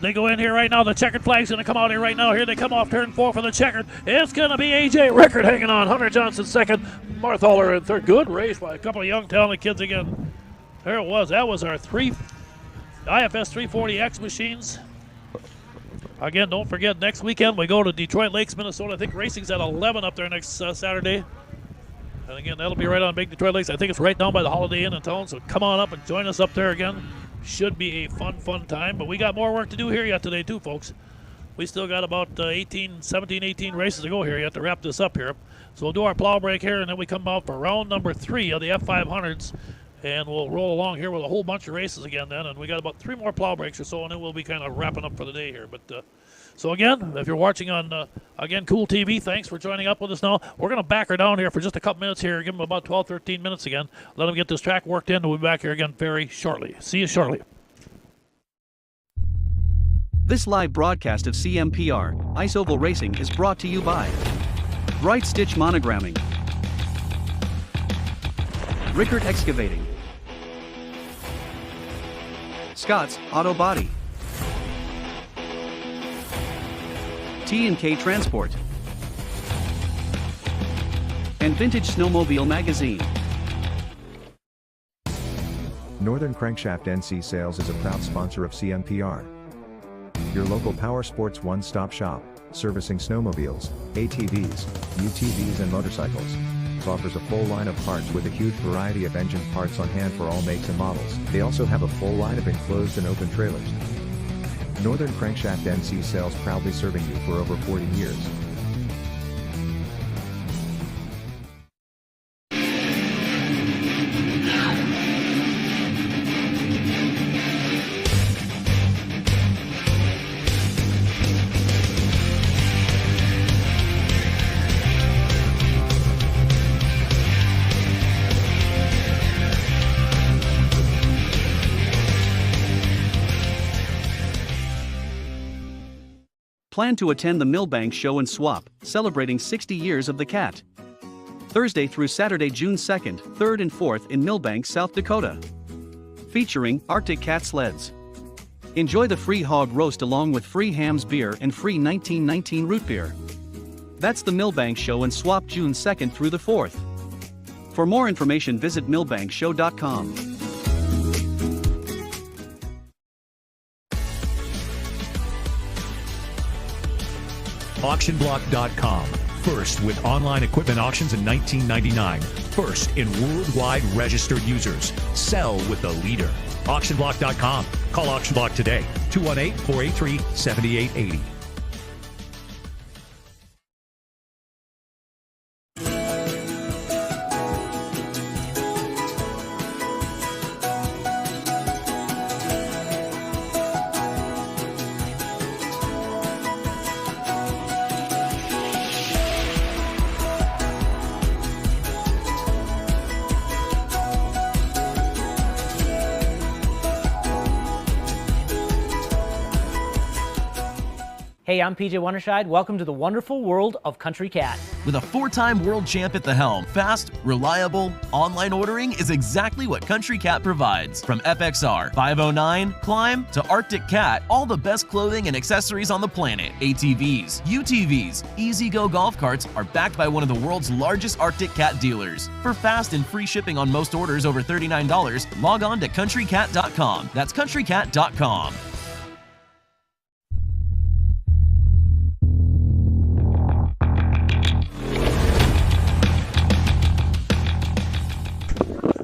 They go in here right now. The checkered flag's going to come out here right now. Here they come off turn 4 for the checkered. It's going to be A.J. Rickard hanging on. Hunter Johnson second. Marthaler in third. Good race by a couple of young talented kids again. There it was. That was our IFS 340X machines. Again, don't forget, next weekend we go to Detroit Lakes, Minnesota. I think racing's at 11 up there next Saturday. And again, that'll be right on Big Detroit Lakes. I think it's right down by the Holiday Inn in town, so come on up and join us up there again. Should be a fun time, but we got more work to do here yet today too, folks. We still got about 18 races to go here yet to wrap this up here. So we'll do our plow break here, and then we come out for round number 3 of the F500s, and we'll roll along here with a whole bunch of races again then, and we got about 3 more plow breaks or so, and then we'll be kind of wrapping up for the day here. But so again, if you're watching on, again, Cool TV, thanks for joining up with us now. We're going to back her down here for just a couple minutes here, give them about 12, 13 minutes again. Let them get this track worked in, and we'll be back here again very shortly. See you shortly. This live broadcast of CMPR, Ice Oval Racing is brought to you by Bright Stitch Monogramming, Rickard Excavating, Scott's Auto Body, T&K Transport, and Vintage Snowmobile Magazine. Northern Crankshaft NC Sales is a proud sponsor of CMPR. Your local power sports one-stop shop, servicing snowmobiles, ATVs, UTVs and motorcycles. Offers a full line of parts with a huge variety of engine parts on hand for all makes and models. They also have a full line of enclosed and open trailers. Northern Crankshaft NC Sales, proudly serving you for over 40 years. Plan to attend the Millbank Show and Swap, celebrating 60 years of the cat. Thursday through Saturday, June 2nd, 3rd and 4th in Millbank, South Dakota. Featuring Arctic Cat sleds. Enjoy the free hog roast along with free hams beer and free 1919 root beer. That's the Millbank Show and Swap, June 2nd through the 4th. For more information, visit millbankshow.com. AuctionBlock.com. First with online equipment auctions in 1999. First in worldwide registered users. Sell with the leader. AuctionBlock.com. Call Auction Block today. 218-483-7880. Hey, I'm PJ Wondershide. Welcome to the wonderful world of Country Cat. With a 4-time world champ at the helm, fast, reliable, online ordering is exactly what Country Cat provides. From FXR, 509, Climb, to Arctic Cat, all the best clothing and accessories on the planet. ATVs, UTVs, E-Z-Go golf carts are backed by one of the world's largest Arctic Cat dealers. For fast and free shipping on most orders over $39, log on to countrycat.com. That's countrycat.com.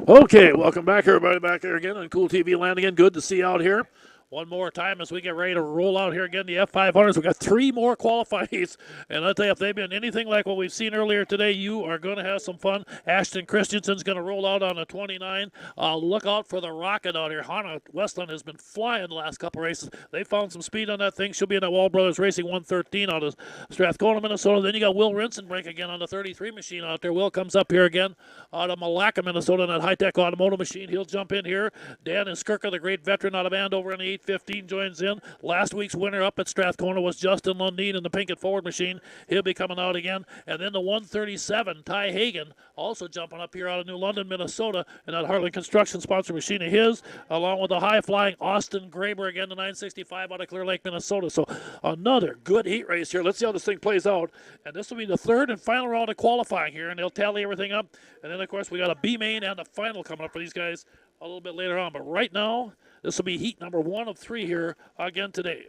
Okay, welcome back, everybody, back there again on Cool TV Land again. Good to see you out here. One more time as we get ready to roll out here again, the F500s. We've got 3 more qualifiers, and I'll tell you, if they've been anything like what we've seen earlier today, you are going to have some fun. Ashton Christensen's going to roll out on a 29. Look out for the rocket out here. Hannah Westland has been flying the last couple races. They found some speed on that thing. She'll be in that Wall Brothers Racing 113 out of Strathcona, Minnesota. Then you got Will Rinsenbrink again on the 33 machine out there. Will comes up here again out of Malacca, Minnesota, in that high-tech automotive machine. He'll jump in here. Dan Skirka, the great veteran out of Andover in the 815, joins in. Last week's winner up at Strathcona was Justin Lundeen in the Pinkett Forward machine. He'll be coming out again. And then the 137, Ty Hagen, also jumping up here out of New London, Minnesota, in that Harlan Construction sponsor machine of his, along with the high-flying Austin Graber again, the 965 out of Clear Lake, Minnesota. So another good heat race here. Let's see how this thing plays out. And this will be the 3rd and final round of qualifying here, and they'll tally everything up. And then, of course, we got a B-main and the final coming up for these guys a little bit later on. But right now, this will be heat number 1 of 3 here again today.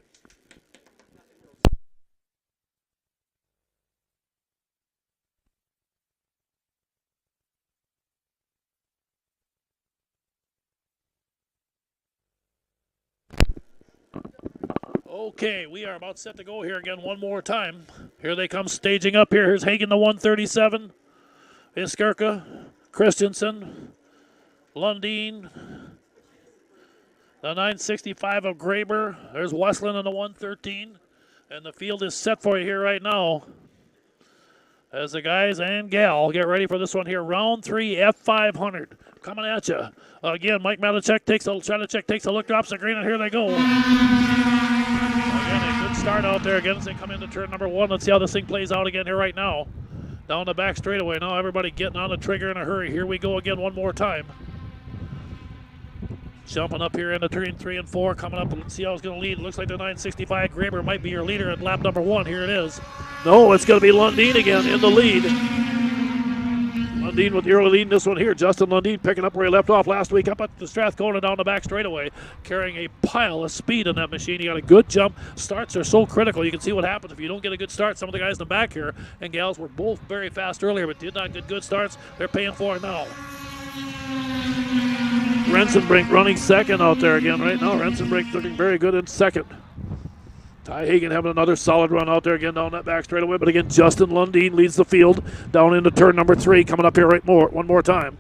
Okay, we are about set to go here again one more time. Here they come staging up here. Here's Hagen, the 137. Iskirka, Christensen, Lundeen, the 965 of Graber. There's Westland on the 113. And the field is set for you here right now as the guys and gal get ready for this one here. Round 3, F500 coming at you. Again, Mike Matacek takes a look, drops the green, and here they go. Again, a good start out there again as they come into turn number 1. Let's see how this thing plays out again here right now. Down the back straightaway. Now everybody getting on the trigger in a hurry. Here we go again one more time. Jumping up here into turn 3 and 4, coming up. Let's see how it's going to lead. Looks like the 965 Graber might be your leader at lap number 1. Here it is. No, it's going to be Lundeen again in the lead. Lundeen with the early lead in this one here. Justin Lundeen picking up where he left off last week up at the Strathcona down the back straightaway, carrying a pile of speed in that machine. He got a good jump. Starts are so critical. You can see what happens if you don't get a good start. Some of the guys in the back here and gals were both very fast earlier, but did not get good starts. They're paying for it now. Rensenbrink running second out there again right now. Rensenbrink looking very good in second. Ty Hagen having another solid run out there again down that back straightaway. But again, Justin Lundeen leads the field down into turn number 3. Coming up here one more time.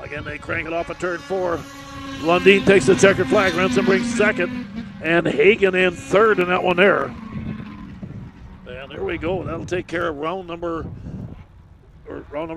Again, they crank it off at turn 4. Lundeen takes the checkered flag. Rensenbrink second. And Hagen in third in that one there. And there we go. That'll take care of round number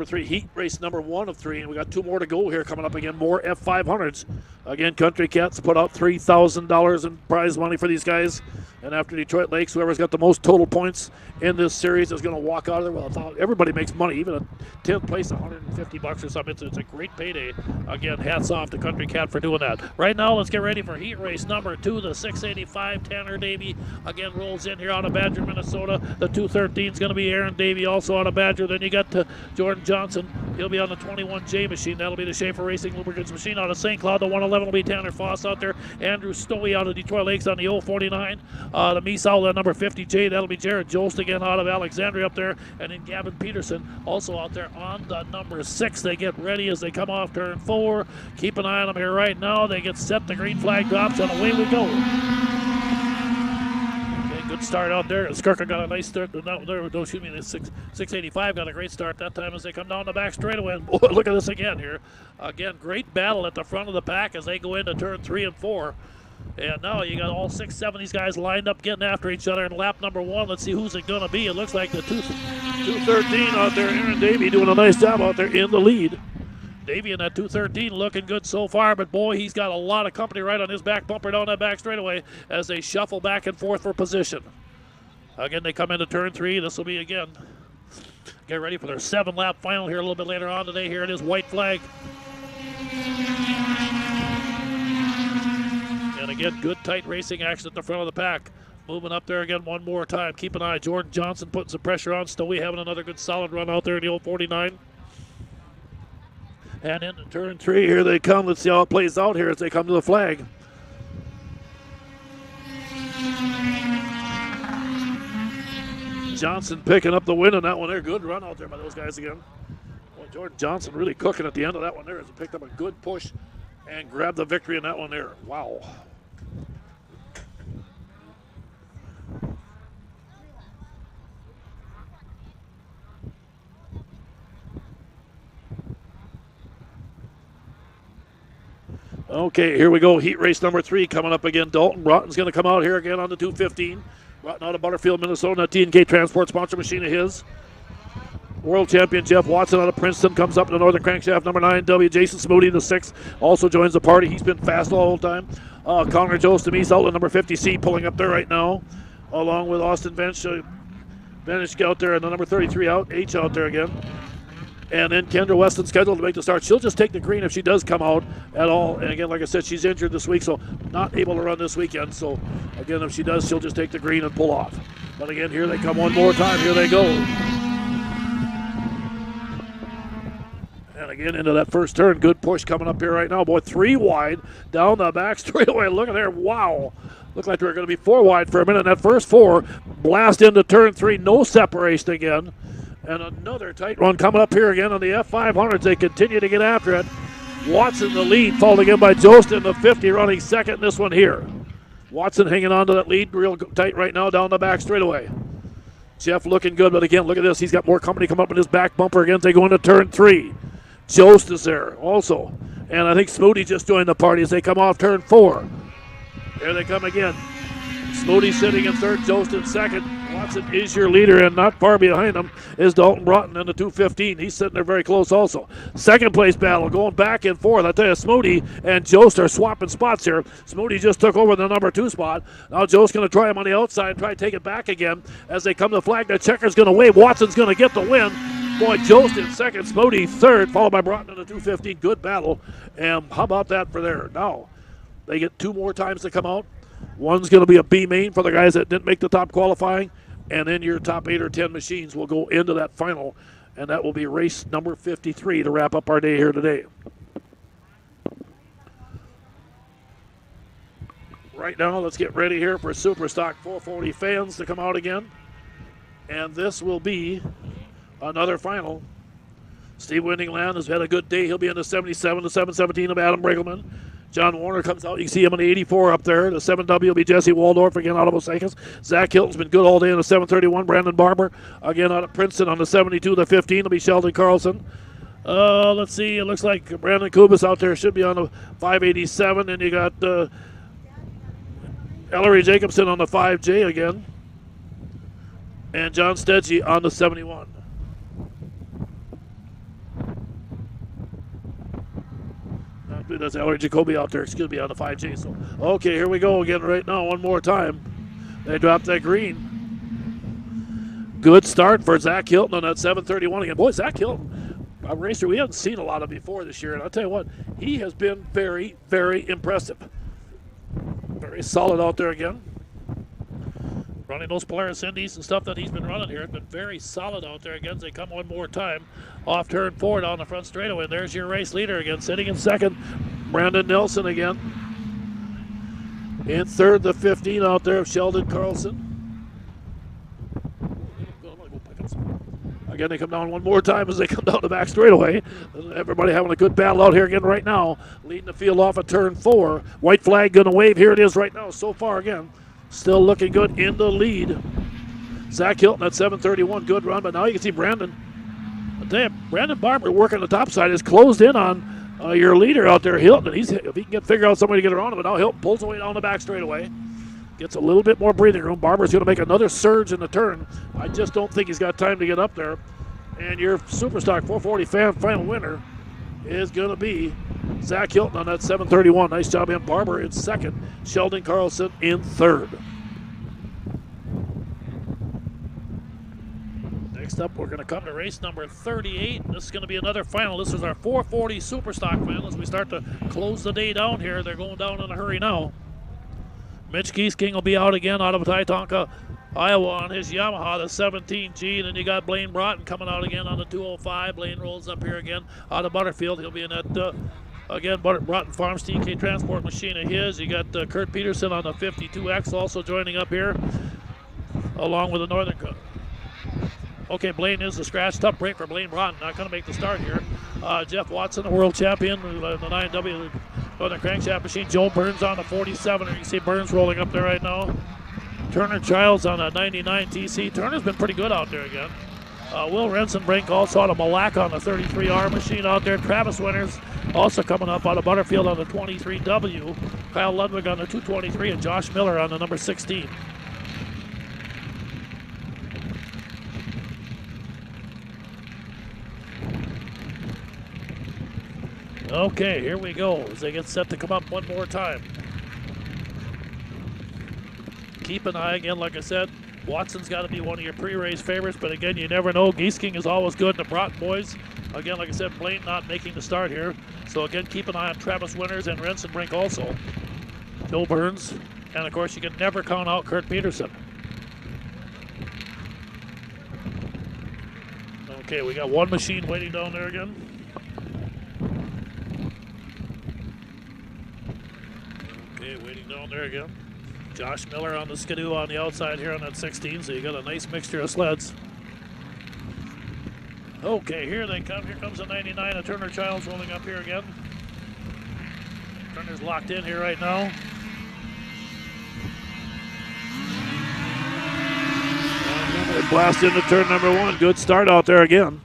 3, heat race number 1 of 3, and we got 2 more to go here coming up again, more F500s. Again, Country Cats put out $3,000 in prize money for these guys, and after Detroit Lakes, whoever's got the most total points in this series is going to walk out of there. Well, everybody makes money, even a 10th place, $150 or something. It's a great payday. Again, hats off to Country Cat for doing that. Right now, let's get ready for heat race number 2, the 685 Tanner Davey. Again, rolls in here out of Badger, Minnesota. The 213 is going to be Aaron Davey, also out of Badger. Then you got Jordan Johnson. He'll be on the 21J machine. That'll be the Schaefer Racing Lubricants machine out of St. Cloud. The 111 will be Tanner Foss out there. Andrew Stowe out of Detroit Lakes on the 049. The Miesau, the number 50J. That'll be Jared Jost again out of Alexandria up there. And then Gavin Peterson also out there on the number 6. They get ready as they come off turn 4. Keep an eye on them here right now. They get set. The green flag drops, and away we go. Good start out there. Skirka got a nice start. The 685 got a great start that time as they come down the back straightaway. And boy, look at this again here. Again, great battle at the front of the pack as they go into turn 3 and 4. And now you got all 6, 7 of these guys lined up getting after each other in lap number 1. Let's see who's it going to be. It looks like the 213 out there, Aaron Davey, doing a nice job out there in the lead. Davey in that 213 looking good so far, but boy, he's got a lot of company right on his back bumper down that back straightaway as they shuffle back and forth for position. Again, they come into turn 3. This will be, again, get ready for their 7-lap final here a little bit later on today. Here it is, white flag. And again, good tight racing action at the front of the pack. Moving up there again one more time. Keep an eye. Jordan Johnson putting some pressure on. Stowe having another good solid run out there in the old 49. And into turn 3, here they come. Let's see how it plays out here as they come to the flag. Johnson picking up the win on that one there. Good run out there by those guys again. Boy, Jordan Johnson really cooking at the end of that one there as he picked up a good push and grabbed the victory in that one there. Wow. Okay, here we go. Heat race number 3 coming up again. Dalton Broughton's going to come out here again on the 215. Broughton out of Butterfield, Minnesota. T&K Transport sponsor machine of his. World champion Jeff Watson out of Princeton comes up in the Northern Crankshaft number 9W. Jason Smoody, the 6th, also joins the party. He's been fast all the time. Connor Jost to East Outlet number 50C pulling up there right now, along with Austin Bench. Bench out there and the number 33 out. H out there again. And then Kendra Weston scheduled to make the start. She'll just take the green if she does come out at all. And again, like I said, she's injured this week, so not able to run this weekend. So again, if she does, she'll just take the green and pull off. But again, here they come one more time. Here they go. And again, into that first turn. Good push coming up here right now. Boy, 3 wide down the back straightaway. Look at there. Wow. Looked like they were going to be 4 wide for a minute. That first 4 blast into turn 3. No separation again. And another tight run coming up here again on the F500s. They continue to get after it. Watson the lead, followed again by Jost in the 50, running second in this one here. Watson hanging on to that lead real tight right now down the back straightaway. Jeff looking good, but again, look at this. He's got more company come up in his back bumper again. They go into turn 3. Jost is there also. And I think Smoody just joined the party as they come off turn 4. Here they come again. Smoody sitting in third, Jost in second. Watson is your leader, and not far behind him is Dalton Broughton in the 215. He's sitting there very close also. Second place battle going back and forth. I tell you, Smoody and Jost are swapping spots here. Smoody just took over the number 2 spot. Now Jost going to try him on the outside and try to take it back again. As they come to the flag, the checker's going to wave. Watson's going to get the win. Boy, Jost in second, Smoody third, followed by Broughton in the 215. Good battle. And how about that for there? Now, they get 2 more times to come out. One's going to be a B main for the guys that didn't make the top qualifying, and then your top 8 or 10 machines will go into that final, and that will be race number 53 to wrap up our day here today. Right now, let's get ready here for Superstock 440 fans to come out again, and this will be another final. Steve Windingland has had a good day. He'll be in the 77 to 717 of Adam Brigelman. John Warner comes out. You can see him in the 84 up there. The 7W will be Jesse Waldorf again out of Osakis. Zach Hilton's been good all day in the 731. Brandon Barber again out of Princeton on the 72. The 15 will be Sheldon Carlson. Let's see. It looks like Brandon Kubis out there should be on the 587. And you got Ellery Jacobson on the 5J again. And John Stedgy on the 71. That's Ellery Jacoby out there, excuse me, on the 5G. So, okay, here we go again right now, one more time. They drop that green. Good start for Zach Hilton on that 731 again. Boy, Zach Hilton, a racer we haven't seen a lot of before this year, and I'll tell you what, he has been very, very impressive. Very solid out there again. Running those Polaris Indies and stuff that he's been running here. It's been very solid out there again as they come one more time. Off turn 4 down the front straightaway. There's your race leader again. Sitting in second, Brandon Nelson again. In third, the 15 out there of Sheldon Carlson. Again, they come down one more time as they come down the back straightaway. Everybody having a good battle out here again right now. Leading the field off at turn 4. White flag going to wave. Here it is right now so far again. Still looking good in the lead. Zach Hilton at 731, good run, but now you can see Brandon. Brandon Barber working the top side is closed in on your leader out there, Hilton. If he can figure out somebody to get around him, but now Hilton pulls away down the back straightaway. Gets a little bit more breathing room. Barber's going to make another surge in the turn. I just don't think he's got time to get up there. And your Superstock 440 final winner is going to be Zach Hilton on that 731. Nice job in Barber in second. Sheldon Carlson in third. Next up, we're going to come to race number 38. This is going to be another final. This is our 440 Superstock final as we start to close the day down here. They're going down in a hurry now. Mitch Giesking will be out again out of Titonka, Iowa on his Yamaha, the 17G. Then you got Blaine Broughton coming out again on the 205. Blaine rolls up here again out of Butterfield. He'll be in that, again, Broughton Farms TK Transport machine of his. You got Kurt Peterson on the 52X also joining up here, along with the Northern. Okay, Blaine is the scratch. Tough break for Blaine Broughton. Not going to make the start here. Jeff Watson, the world champion, the 9W Northern Crankshaft machine. Joe Burns on the 47. You can see Burns rolling up there right now. Turner Childs on a 99 TC. Turner's been pretty good out there again. Will Rensenbrink also out of Malacca on the 33R machine out there. Travis Winters also coming up out of Butterfield on the 23W. Kyle Ludwig on the 223 and Josh Miller on the number 16. Okay, here we go as they get set to come up one more time. Keep an eye again, like I said, Watson's got to be one of your pre-race favorites, but again, you never know. Giesking is always good. The Broughton boys, again, like I said, Blaine not making the start here. So again, keep an eye on Travis Winters and Rensenbrink also. Bill Burns, and of course, you can never count out Kurt Peterson. Okay, we got one machine waiting down there again. Okay, waiting down there again. Josh Miller on the skidoo on the outside here on that 16, so you got a nice mixture of sleds. Okay, here they come. Here comes the 99 of Turner Childs rolling up here again. Turner's locked in here right now. And they blast into turn number one. Good start out there again.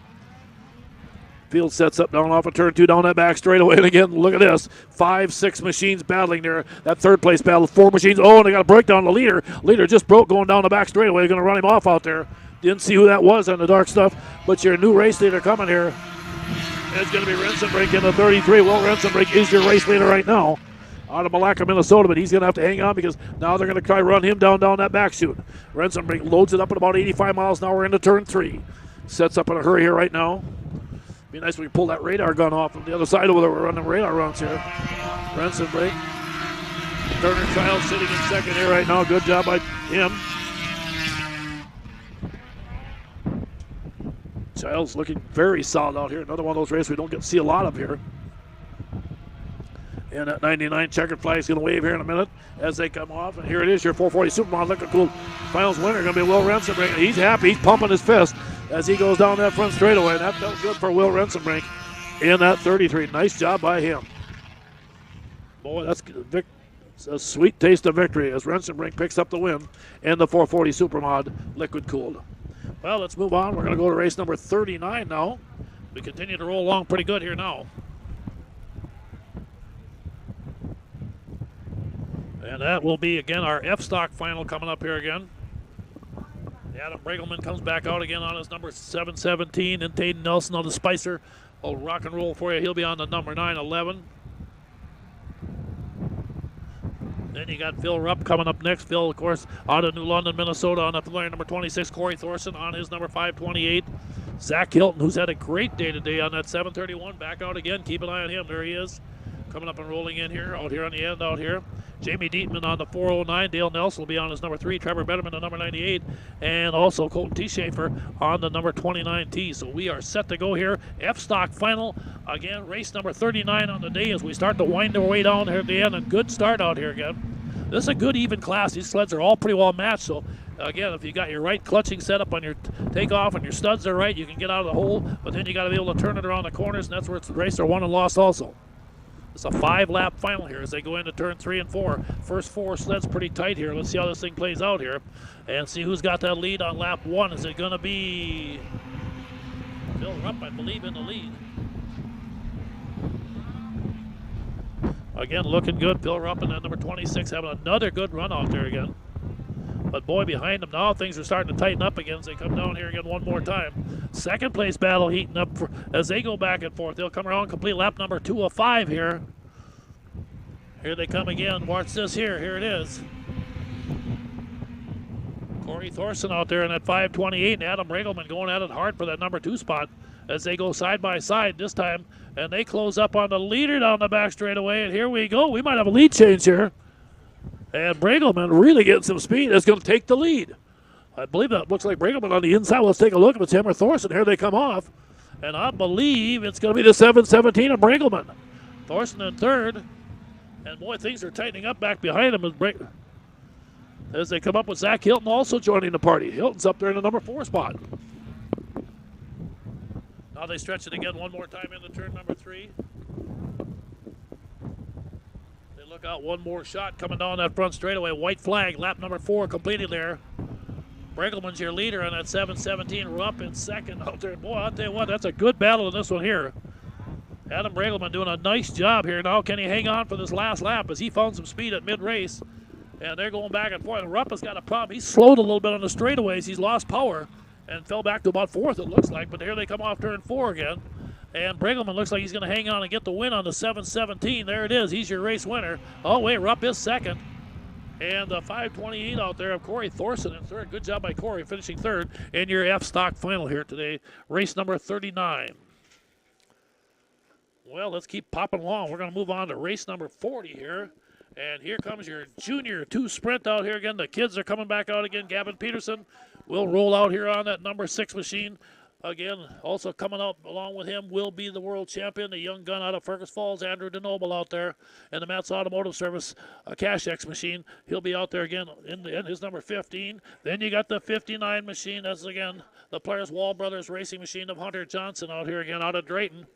Field sets up down off of turn two, down that back straightaway. And again, look at this. 5, 6 machines battling there. That third place battle. 4 machines. Oh, and they got a breakdown. The leader. Leader just broke going down the back straightaway. They're going to run him off out there. Didn't see who that was on the dark stuff. But your new race leader coming here. It's going to be Rensenbrink in the 33. Well, Rensenbrink is your race leader right now out of Malacca, Minnesota, but he's going to have to hang on because now they're going to try to run him down that back chute. Rensenbrink loads it up at about 85 miles an hour into turn 3. Sets up in a hurry here right now. Be nice if we pull that radar gun off from the other side over there. We're running radar runs here. Rensenbrink. Turner Childs sitting in second here right now. Good job by him. Childs looking very solid out here. Another one of those races we don't get to see a lot of here. And that 99 checkered flag is going to wave here in a minute as they come off. And here it is, your 440 Supermodel looking cool. Finals winner going to be Will Rensenbrink. He's happy. He's pumping his fist as he goes down that front straightaway. And that felt good for Will Rensenbrink in that 33. Nice job by him. Boy, that's a sweet taste of victory as Rensenbrink picks up the win in the 440 Supermod liquid cooled. Well, let's move on. We're going to go to race number 39 now. We continue to roll along pretty good here now. And that will be, again, our F-Stock final coming up here again. Adam Bregelman comes back out again on his number 717. And Taden Nelson on the Spicer will rock and roll for you. He'll be on the number 911. Then you got Phil Rupp coming up next. Phil, of course, out of New London, Minnesota on the number 26. Corey Thorson on his number 528. Zach Hilton, who's had a great day today on that 731. Back out again. Keep an eye on him. There he is. Coming up and rolling in here. Out here on the end out here. Jamie Dietman on the 409. Dale Nelson will be on his number 3. Trevor Betterman, the number 98. And also Colton T. Schaefer on the number 29T. So we are set to go here. F-Stock final. Again, race number 39 on the day as we start to wind our way down here at the end. A good start out here again. This is a good even class. These sleds are all pretty well matched. So again, if you got your right clutching setup on your takeoff and your studs are right, you can get out of the hole. But then you got to be able to turn it around the corners, and that's where it's the race are won and lost also. It's a 5-lap final here as they go into turn 3 and 4. First 4 sleds pretty tight here. Let's see how this thing plays out here and see who's got that lead on lap 1. Is it going to be Phil Rupp, I believe, in the lead? Again, looking good. Phil Rupp and that number 26 having another good run out there again. But boy, behind them now, things are starting to tighten up again as they come down here again one more time. Second place battle heating up as they go back and forth. They'll come around, complete lap number 2 of 5 here. Here they come again. Watch this here. Here it is. Corey Thorson out there in that 5:28, and Adam Regelman going at it hard for that number 2 spot as they go side by side this time, and they close up on the leader down the back straightaway, and here we go. We might have a lead change here. And Bregelman really getting some speed is going to take the lead. I believe that looks like Bregelman on the inside. Let's take a look if it's him or Thorson. Here they come off, and I believe it's going to be the 7:17 of Bregelman. Thorson in third, and boy, things are tightening up back behind him as they come up with Zach Hilton also joining the party. Hilton's up there in the number 4 spot. Now they stretch it again one more time into turn number 3. They look out one more shot coming down that front straightaway. White flag, lap number 4 completed there. Bregelman's your leader on that 7:17. Rupp in second out there. Boy, I'll tell you what, that's a good battle in this one here. Adam Bregelman doing a nice job here. Now can he hang on for this last lap as he found some speed at mid-race? And they're going back and forth. And Rupp has got a problem. He's slowed a little bit on the straightaways. He's lost power and fell back to about 4th, it looks like. But here they come off turn 4 again. And Bregelman looks like he's going to hang on and get the win on the 7:17. There it is. He's your race winner. Oh, wait, Rupp is second. And the 5:28 out there of Corey Thorson in third. Good job by Corey finishing third in your F-Stock final here today. Race number 39. Well, let's keep popping along. We're going to move on to race number 40 here. And here comes your Junior 2 sprint out here again. The kids are coming back out again. Gavin Peterson will roll out here on that number 6 machine. Again, also coming out along with him will be the world champion, the young gun out of Fergus Falls, Andrew DeNoble out there. And the Matt's Automotive Service Cash X machine. He'll be out there again in his number 15. Then you got the 59 machine. That's, again, the Players Wall Brothers racing machine of Hunter Johnson out here again out of Drayton.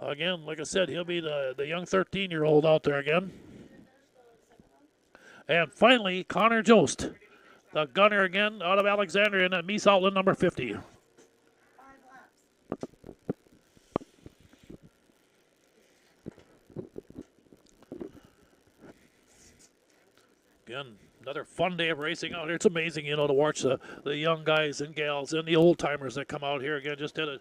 Again, like I said, he'll be the young 13-year-old out there again. And finally, Connor Jost, the gunner again out of Alexandria in that Meese Outland number 50. 5 laps. Again, another fun day of racing out here. It's amazing, to watch the young guys and gals and the old-timers that come out here. Again, just did a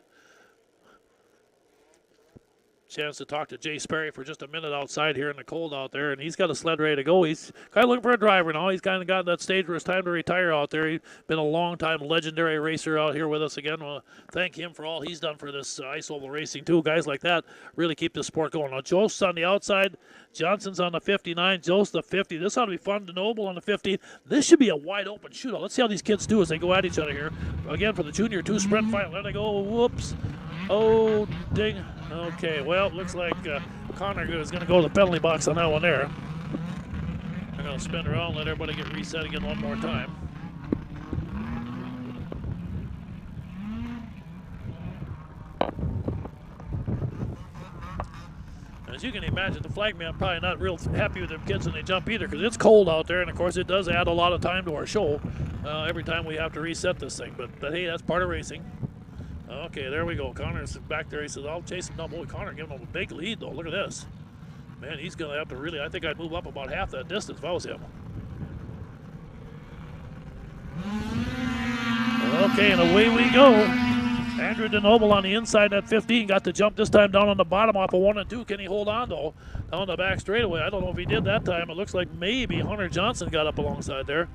chance to talk to Jay Sperry for just a minute outside here in the cold out there, and he's got a sled ready to go. He's kind of looking for a driver now. He's kind of got that stage where it's time to retire out there. He's been a long-time legendary racer out here with us again. I want to thank him for all he's done for this ice oval racing, too. Guys like that really keep this sport going. Now, Jost's on the outside. Johnson's on the 59. Jost the 50. This ought to be fun. DeNoble on the 50. This should be a wide-open shootout. Let's see how these kids do as they go at each other here. Again, for the Junior 2 sprint final. There they go. Whoops. Oh, ding. Okay, well, it looks like Connor is going to go to the penalty box on that one there. They're going to spin around, let everybody get reset again one more time. As you can imagine, the flagman probably not real happy with them kids when they jump either, because it's cold out there, and of course it does add a lot of time to our show every time we have to reset this thing. But hey, that's part of racing. Okay, there we go. Connor's back there. He says, I'll chase him down. Boy, Connor giving him a big lead, though. Look at this. Man, he's going to have to really, I think I'd move up about half that distance if I was him. Okay, and away we go. Andrew DeNoble on the inside at 15. Got the jump this time down on the bottom off of 1 and 2. Can he hold on, though? Down the back straightaway. I don't know if he did that time. It looks like maybe Hunter Johnson got up alongside there.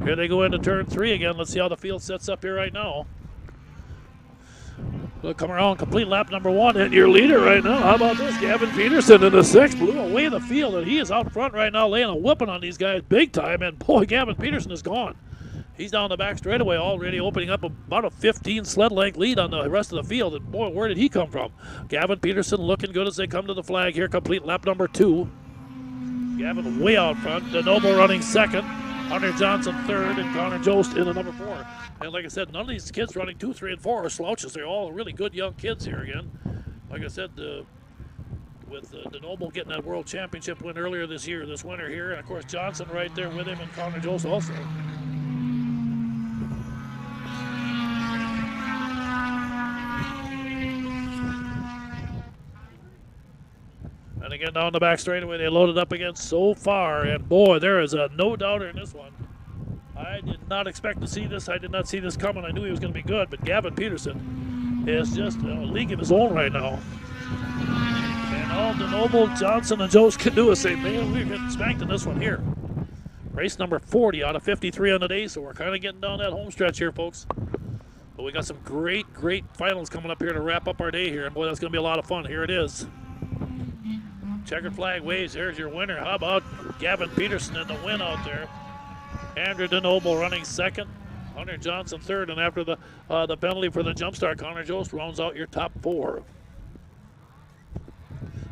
Here they go into turn 3 again. Let's see how the field sets up here right now. We'll come around, complete lap number 1, and your leader right now. How about this? Gavin Peterson in the 6th, blew away the field, and he is out front right now laying a whooping on these guys big time, and boy, Gavin Peterson is gone. He's down the back straightaway already, opening up about a 15 sled length lead on the rest of the field, and boy, where did he come from? Gavin Peterson looking good as they come to the flag here, complete lap number 2. Gavin way out front, DeNoble running 2nd, Hunter Johnson 3rd, and Connor Jost in the number 4. And like I said, none of these kids running 2, 3, and 4 are slouches. They're all really good young kids here again. Like I said, with DeNoble getting that World Championship win earlier this winter here. And, of course, Johnson right there with him and Connor Jost also. And again, down the back straightaway, they loaded up again so far. And, boy, there is a no-doubter in this one. I did not expect to see this. I did not see this coming. I knew he was going to be good, but Gavin Peterson is just a league of his own right now. And all DeNoble, Johnson, and Joe's Canoe say, man, we're getting spanked in this one here. Race number 40 out of 53 on the day, so we're kind of getting down that home stretch here, folks. But we got some great finals coming up here to wrap up our day here, and boy, that's going to be a lot of fun. Here it is. Checkered flag waves. There's your winner. How about Gavin Peterson in the win out there? Andrew DeNoble running second. Hunter Johnson third, and after the penalty for the jump start, Connor Jost rounds out your top 4.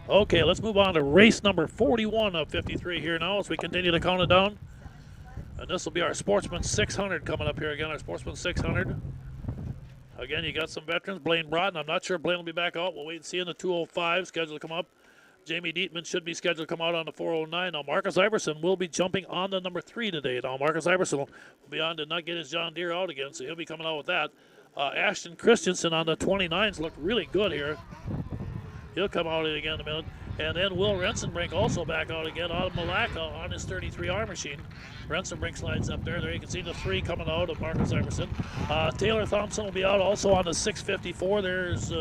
Okay, let's move on to race number 41 of 53 here now as we continue to count it down. And this will be our Sportsman 600 coming up here again, our Sportsman 600. Again, you got some veterans. Blaine Broughton, I'm not sure if Blaine will be back out. We'll wait and see in the 205 scheduled to come up. Jamie Dietman should be scheduled to come out on the 409. Now, Marcus Iverson will be jumping on the number 3 today. Now, Marcus Iverson will be on to not get his John Deere out again, so he'll be coming out with that. Ashton Christensen on the 29s looked really good here. He'll come out again in a minute. And then Will Rensenbrink also back out again out of Malacca on his 33R machine. Rensenbrink slides up there. There you can see the 3 coming out of Marcus Iverson. Taylor Thompson will be out also on the 654. There's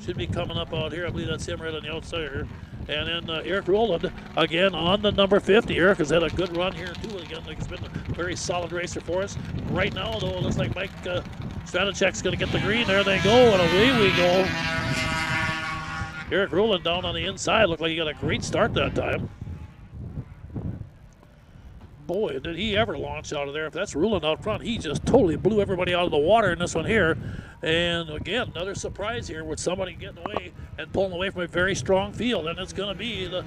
should be coming up out here. I believe that's him right on the outside here. And then Eric Rowland, again, on the number 50. Eric has had a good run here, too. Again, he's been a very solid racer for us. Right now, though, it looks like Mike Stratachek's going to get the green. There they go, and away we go. Eric Rowland down on the inside. Looked like he got a great start that time. Boy, did he ever launch out of there. If that's Rowland out front, he just totally blew everybody out of the water in this one here. And again, another surprise here with somebody getting away and pulling away from a very strong field. And it's going to be the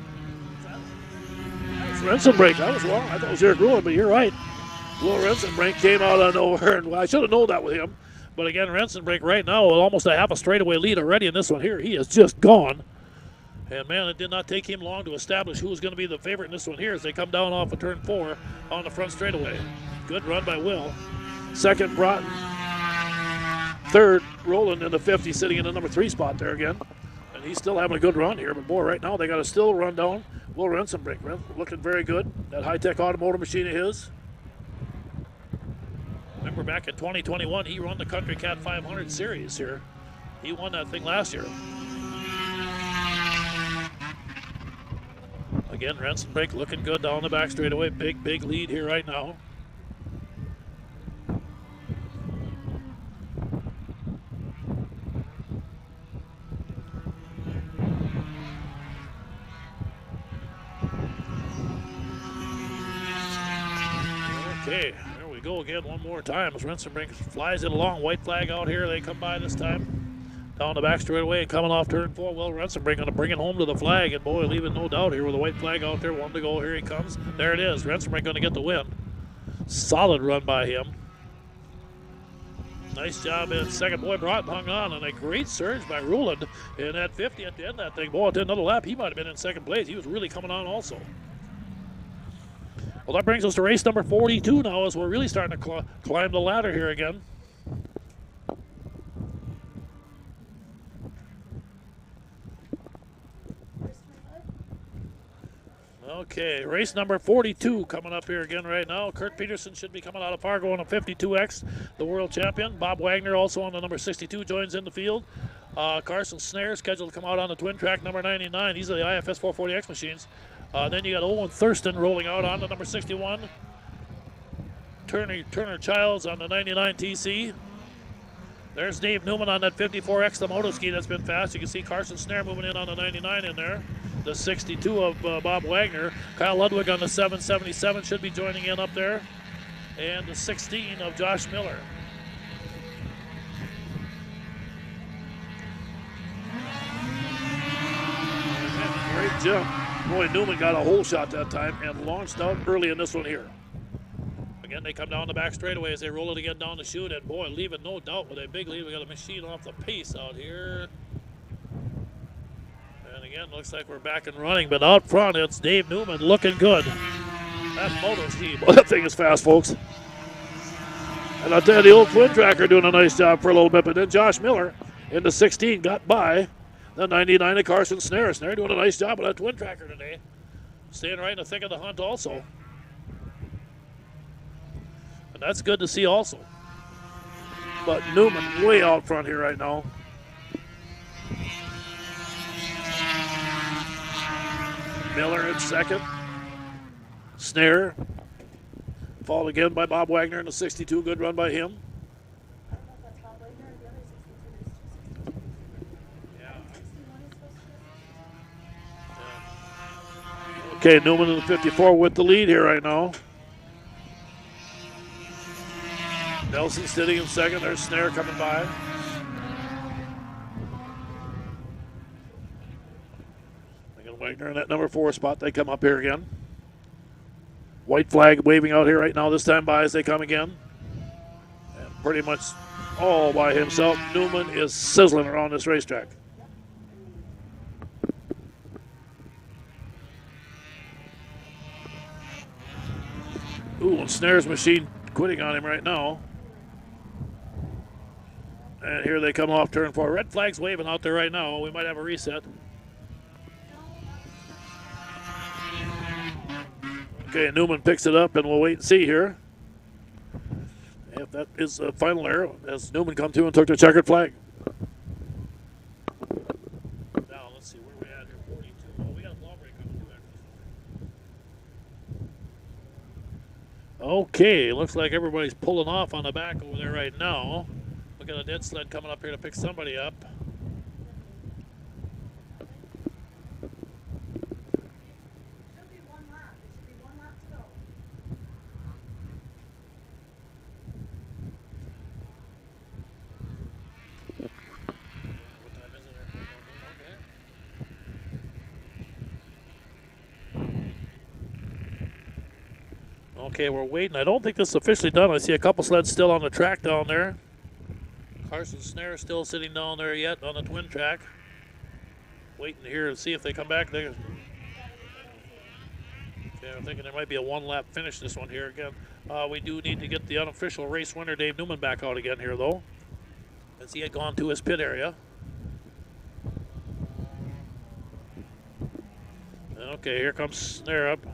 Rensenbrink. I was wrong. I thought it was Eric Rowland, but you're right. Will Rensenbrink came out of nowhere, and I should have known that with him. But again, Rensenbrink right now with almost a half a straightaway lead already in this one here. He is just gone. And man, it did not take him long to establish who was going to be the favorite in this one here as they come down off of turn 4 on the front straightaway. Good run by Will. Second, Broughton. Third, Rowland in the 50, sitting in the number 3 spot there again. And he's still having a good run here. But boy, right now they got to still run down Will Rensenbrink. Looking very good. That high-tech automotive machine of his. Remember back in 2021, he won the Country Cat 500 series here. He won that thing last year. Again, Rensenbrink looking good down the back straightaway. Big lead here right now. Okay, there we go again one more time as Rensenbrink flies it along. White flag out here. They come by this time. Down the back straightaway and coming off turn 4. Will Rensenbrink going to bring it home to the flag. And boy, leaving no doubt here with the white flag out there. 1 to go. Here he comes. There it is. Rensenbrink going to get the win. Solid run by him. Nice job in second. Boy, Broughton hung on, and a great surge by Rowland in that 50 at the end of that thing. Boy, at another lap, he might have been in second place. He was really coming on also. Well, that brings us to race number 42 now as we're really starting to climb the ladder here again. Okay, race number 42 coming up here again right now. Kurt Peterson should be coming out of Fargo on a 52X, the world champion. Bob Wagner also on the number 62 joins in the field. Carson Snare scheduled to come out on the twin track number 99. These are the IFS 440X machines. Then you got Owen Thurston rolling out on the number 61. Turner Childs on the 99 TC. There's Dave Newman on that 54X, the moto ski that's been fast. You can see Carson Snare moving in on the 99 in there. The 62 of Bob Wagner. Kyle Ludwig on the 777 should be joining in up there. And the 16 of Josh Miller. Great jump. Boy, Newman got a hole shot that time and launched out early in this one here. Again, they come down the back straightaway as they roll it again down the chute. And boy, leaving no doubt with a big lead. We got a machine off the pace out here. And again, looks like we're back and running. But out front, it's Dave Newman looking good. That moto ski. Boy, that thing is fast, folks. And I'll tell you, the old twin tracker doing a nice job for a little bit. But then Josh Miller in the 16 got by the 99 of Carson Snare. Snare doing a nice job with that twin tracker today. Staying right in the thick of the hunt also. And that's good to see also. But Newman way out front here right now. Miller in second. Snare. Followed again by Bob Wagner in the 62. Good run by him. Okay, Newman in the 54 with the lead here right now. Nelson sitting in second. There's Snare coming by. Again, Wagner in that number 4 spot. They come up here again. White flag waving out here right now, this time by as they come again. And pretty much all by himself. Newman is sizzling around this racetrack. Ooh, and Snare's machine quitting on him right now. And here they come off turn 4. Red flag's waving out there right now. We might have a reset. Okay, Newman picks it up, and we'll wait and see here if that is a final error as Newman come to and took the checkered flag. Now, let's see, where are we at here? 42. Oh, we got a ball break coming through after. Okay, looks like everybody's pulling off on the back over there right now. We got a dead sled coming up here to pick somebody up. Okay, we're waiting. I don't think this is officially done. I see a couple sleds still on the track down there. Carson Snare still sitting down there yet on the twin track. Waiting here to see if they come back. Okay, I'm thinking there might be a one-lap finish this one here again. We do need to get the unofficial race winner, Dave Newman, back out again here, though, as he had gone to his pit area. Okay, here comes Snare up.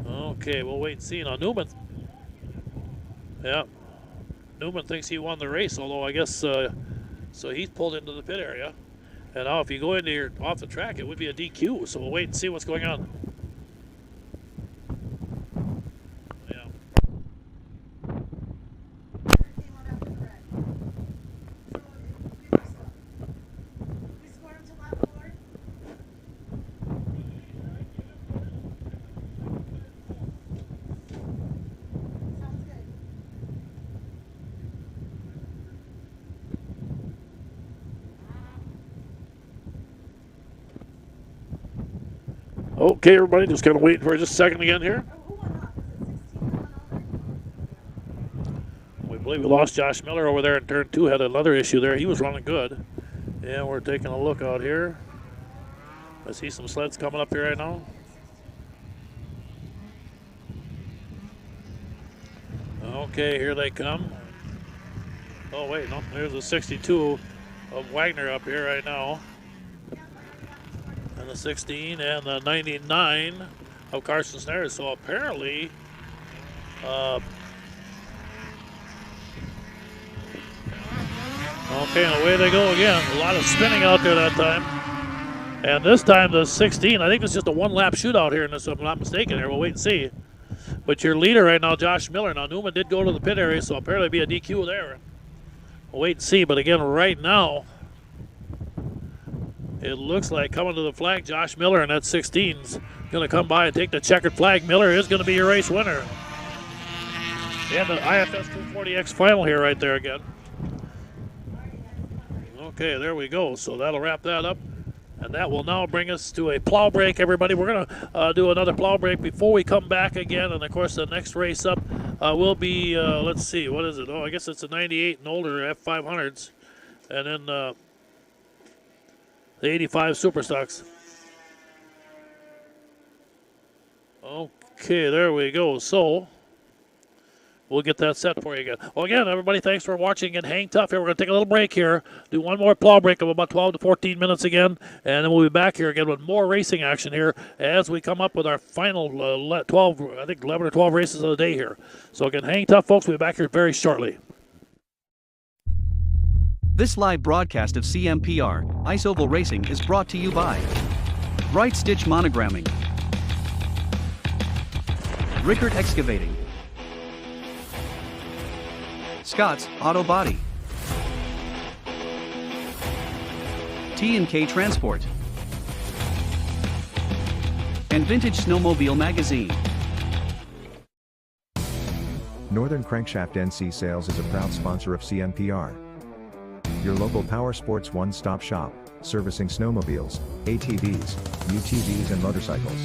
Okay, we'll wait and see. Now, Newman. Yeah. Newman thinks he won the race, although I guess so he's pulled into the pit area. And now if you go into your off the track, it would be a DQ. So we'll wait and see what's going on. Yeah. Okay, everybody, just kind of waiting for just a second again here. We believe we lost Josh Miller over there in turn 2. Had another issue there. He was running good. Yeah, we're taking a look out here. I see some sleds coming up here right now. Okay, here they come. Oh, wait, no, there's a 62 of Wagner up here right now. And the 16 and the 99 of Carson Snare. So apparently, okay, and away they go again. A lot of spinning out there that time. And this time the 16, I think it's just a one-lap shootout here, if I'm not mistaken here. We'll wait and see. But your leader right now, Josh Miller. Now, Newman did go to the pit area, so apparently be a DQ there. We'll wait and see. But again, right now, it looks like coming to the flag, Josh Miller, and that 16's going to come by and take the checkered flag. Miller is going to be your race winner. And the IFS 240X final here right there again. Okay, there we go. So that'll wrap that up. And that will now bring us to a plow break, everybody. We're going to do another plow break before we come back again. And, of course, the next race up will be, let's see, what is it? Oh, I guess it's a 98 and older F500s. And then the 85 Super Stocks. Okay, there we go. So we'll get that set for you again. Well, again, everybody, thanks for watching and hang tough here. We're going to take a little break here, do one more plow break of about 12 to 14 minutes again, and then we'll be back here again with more racing action here as we come up with our final 12, I think 11 or 12 races of the day here. So again, hang tough, folks. We'll be back here very shortly. This live broadcast of CMPR, Ice Oval Racing is brought to you by Bright Stitch Monogramming, Rickert Excavating, Scott's Auto Body, T&K Transport, and Vintage Snowmobile Magazine. Northern Crankshaft NC Sales is a proud sponsor of CMPR. Your local power sports one-stop shop, servicing snowmobiles, ATVs, UTVs and motorcycles.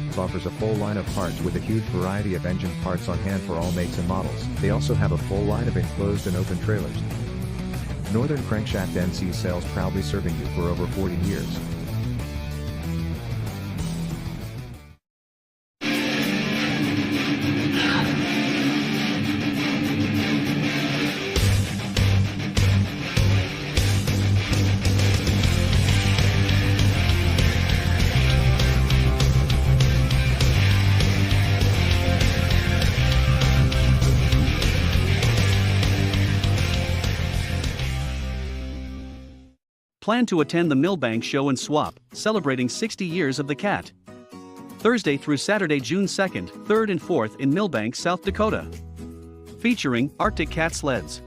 It offers a full line of parts with a huge variety of engine parts on hand for all makes and models. They also have a full line of enclosed and open trailers. Northern Crankshaft NC Sales, proudly serving you for over 40 years. Plan to attend the Millbank Show and Swap, celebrating 60 years of the cat. Thursday through Saturday, June 2nd, 3rd and 4th in Millbank, South Dakota. Featuring Arctic Cat sleds.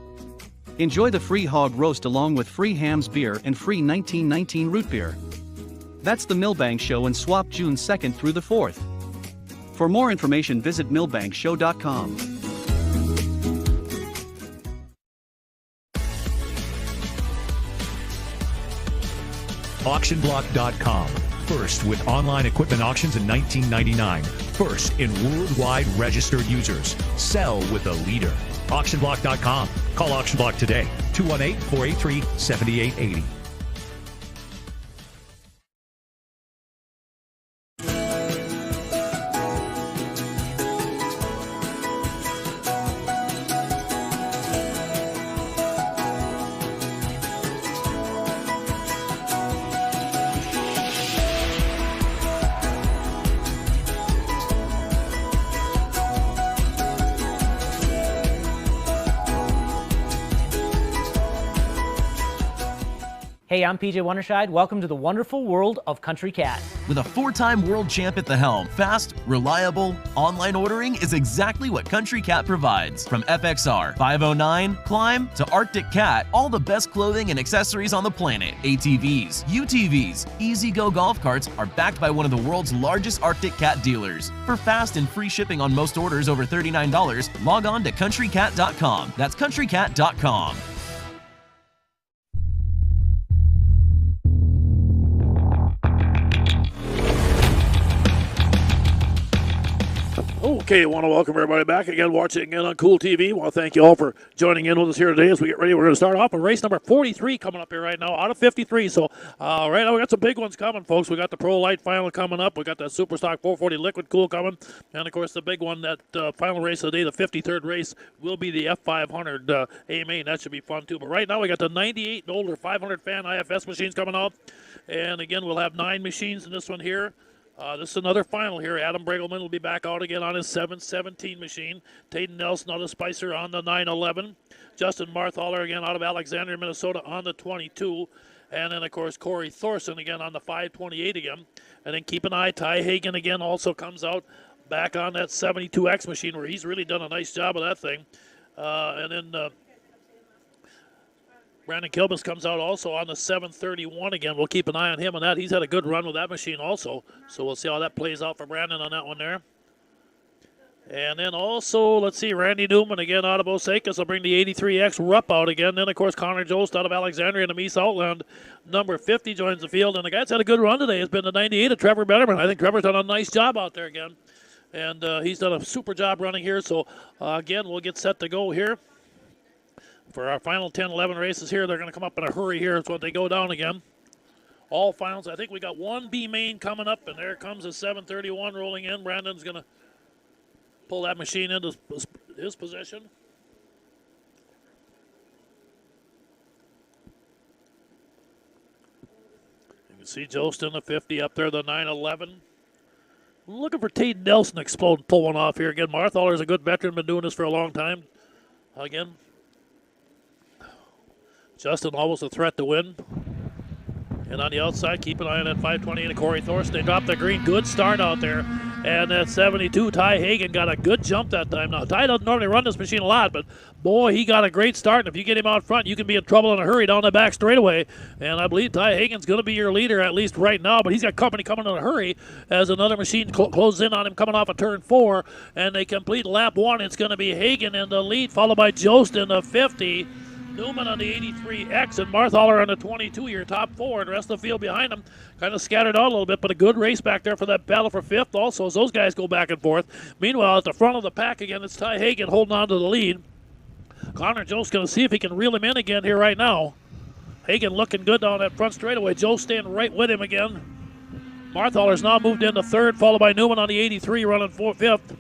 Enjoy the free hog roast along with free hams beer and free 1919 root beer. That's the Millbank Show and Swap, June 2nd through the 4th. For more information, visit millbankshow.com. Auctionblock.com. First with online equipment auctions in 1999. First in worldwide registered users. Sell with a leader. Auctionblock.com. Call Auctionblock today. 218-483-7880. Hey, I'm PJ Wondershide. Welcome to the wonderful world of Country Cat. With a 4-time world champ at the helm, fast, reliable, online ordering is exactly what Country Cat provides. From FXR, 509, Climb, to Arctic Cat, all the best clothing and accessories on the planet. ATVs, UTVs, Easy-Go golf carts are backed by one of the world's largest Arctic Cat dealers. For fast and free shipping on most orders over $39, log on to countrycat.com. That's countrycat.com. Okay, I want to welcome everybody back again, watching again on Cool TV. I want to thank you all for joining in with us here today as we get ready. We're going to start off with race number 43 coming up here right now, out of 53. So right now we got some big ones coming, folks. We got the Pro Light final coming up. We got the Super Stock 440 Liquid Cool coming. And, of course, the big one, that final race of the day, the 53rd race, will be the F500 AMA, and that should be fun, too. But right now we got the 98 and older 500 fan IFS machines coming out. And, again, we'll have 9 machines in this one here. This is another final here. Adam Bregelman will be back out again on his 717 machine. Tayden Nelson out of Spicer on the 911. Justin Marthaler again out of Alexandria, Minnesota on the 22. And then, of course, Corey Thorson again on the 528 again. And then keep an eye, Ty Hagen again also comes out back on that 72X machine where he's really done a nice job of that thing. And then Brandon Kilbus comes out also on the 731 again. We'll keep an eye on him on that. He's had a good run with that machine also. So we'll see how that plays out for Brandon on that one there. And then also, let's see, Randy Newman again out of Osakis will bring the 83X Rupp out again. Then, of course, Connor Jost out of Alexandria in the Meese Outland. Number 50 joins the field. And the guy that's had a good run today has been the 98 of Trevor Betterman. I think Trevor's done a nice job out there again. And he's done a super job running here. So, again, we'll get set to go here. For our final 10, 11 races here, they're going to come up in a hurry here. It's when they go down again. All finals. I think we got one B main coming up, and there comes a 731 rolling in. Brandon's going to pull that machine into his position. You can see Jost in the 50 up there, the 911. Looking for Tate Nelson to explode and pull one off here again. Marthaler's a good veteran, been doing this for a long time. Again, Justin almost a threat to win. And on the outside, keep an eye on that 528 of Corey Thorson. They dropped the green. Good start out there. And that 72, Ty Hagan, got a good jump that time. Now, Ty doesn't normally run this machine a lot, but boy, he got a great start. And if you get him out front, you can be in trouble in a hurry down the back straightaway. And I believe Ty Hagan's going to be your leader, at least right now. But he's got company coming in a hurry as another machine closes in on him coming off of turn 4. And they complete lap 1. It's going to be Hagan in the lead, followed by Jost in the 50. Newman on the 83X and Marthaler on the 22, your top 4, and the rest of the field behind them kind of scattered out a little bit, but a good race back there for that battle for 5th also as those guys go back and forth. Meanwhile, at the front of the pack again, it's Ty Hagan holding on to the lead. Connor Jost going to see if he can reel him in again here right now. Hagan looking good down that front straightaway. Jost staying right with him again. Marthaler's now moved into 3rd, followed by Newman on the 83 running 5th.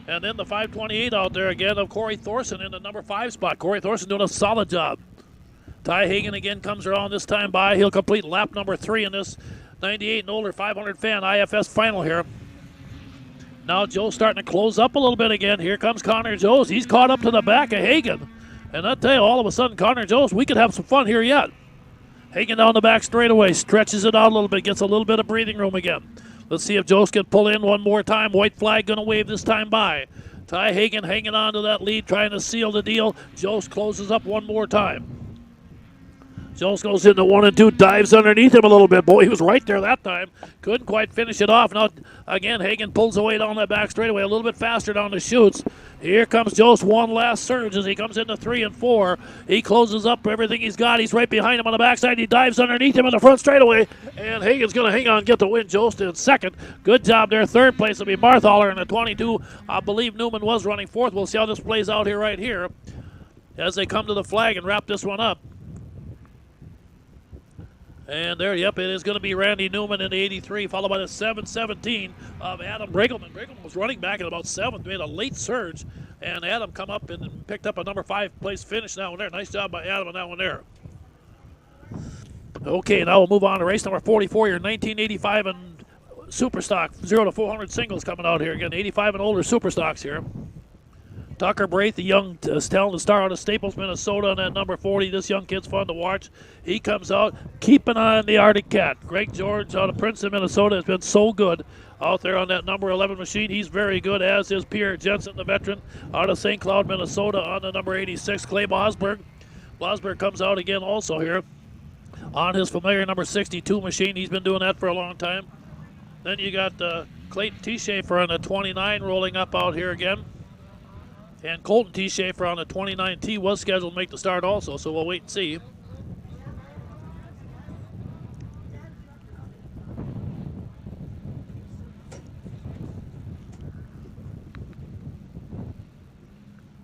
And then the 528 out there again of Corey Thorson in the number 5 spot. Corey Thorson doing a solid job. Ty Hagan again comes around this time by. He'll complete lap number 3 in this 98 and older 500 fan IFS final here. Now Joe's starting to close up a little bit again. Here comes Connor Joes. He's caught up to the back of Hagan. And I'll tell you, all of a sudden, Connor Joes, we could have some fun here yet. Hagan down the back straightaway, stretches it out a little bit, gets a little bit of breathing room again. Let's see if Jost can pull in one more time. White flag going to wave this time by. Ty Hagan hanging on to that lead, trying to seal the deal. Jost closes up one more time. Jost goes into 1 and 2, dives underneath him a little bit. Boy, he was right there that time. Couldn't quite finish it off. Now, again, Hagan pulls away down that back straightaway a little bit faster down the chutes. Here comes Jost, one last surge as he comes into 3 and 4. He closes up everything he's got. He's right behind him on the backside. He dives underneath him in the front straightaway. And Hagan's going to hang on and get the win. Jost in 2nd. Good job there. 3rd place will be Marthaler in the 22. I believe Newman was running 4th. We'll see how this plays out here right here as they come to the flag and wrap this one up. And there, yep, it is going to be Randy Newman in the 83, followed by the 717 of Adam Brigelman. Brigelman was running back at about 7th, made a late surge, and Adam come up and picked up a number 5 place finish that one there. Nice job by Adam on that one there. Okay, now we'll move on to race number 44 here, 1985 and Superstock, 0 to 400 singles coming out here again, 85 and older Superstocks here. Tucker Braith, the young talented star out of Staples, Minnesota, on that number 40. This young kid's fun to watch. He comes out. Keep an eye on the Arctic Cat. Greg George out of Princeton, Minnesota, has been so good out there on that number 11 machine. He's very good, as is Pierre Jensen, the veteran, out of St. Cloud, Minnesota, on the number 86. Clay Bosberg. Bosberg comes out again also here on his familiar number 62 machine. He's been doing that for a long time. Then you got Clayton T. Schaefer on the 29 rolling up out here again. And Colton T. Schaefer on the 29T was scheduled to make the start also, so we'll wait and see.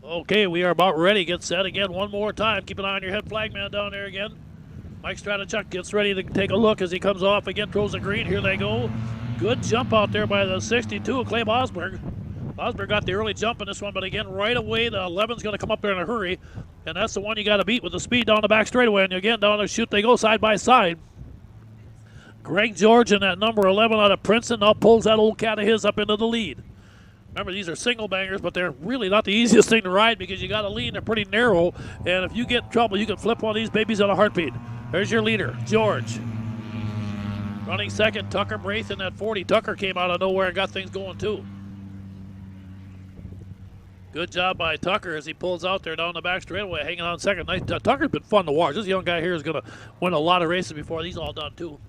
Okay, we are about ready. Get set again one more time. Keep an eye on your head flagman down there again. Mike Stratichuk gets ready to take a look as he comes off again, throws the green. Here they go. Good jump out there by the 62, Clay Bosberg. Bosberg got the early jump in this one, but again, right away, the 11's going to come up there in a hurry, and that's the one you got to beat with the speed down the back straightaway. And again, down the chute they go side by side. Greg George in that number 11 out of Princeton now pulls that old cat of his up into the lead. Remember, these are single bangers, but they're really not the easiest thing to ride because you got to lean. They're pretty narrow, and if you get in trouble, you can flip one of these babies on a heartbeat. There's your leader, George. Running 2nd, Tucker Braith in that 40. Tucker came out of nowhere and got things going too. Good job by Tucker as he pulls out there down the back straightaway, hanging on 2nd. Nice. Tucker's been fun to watch. This young guy here is going to win a lot of races before he's all done too.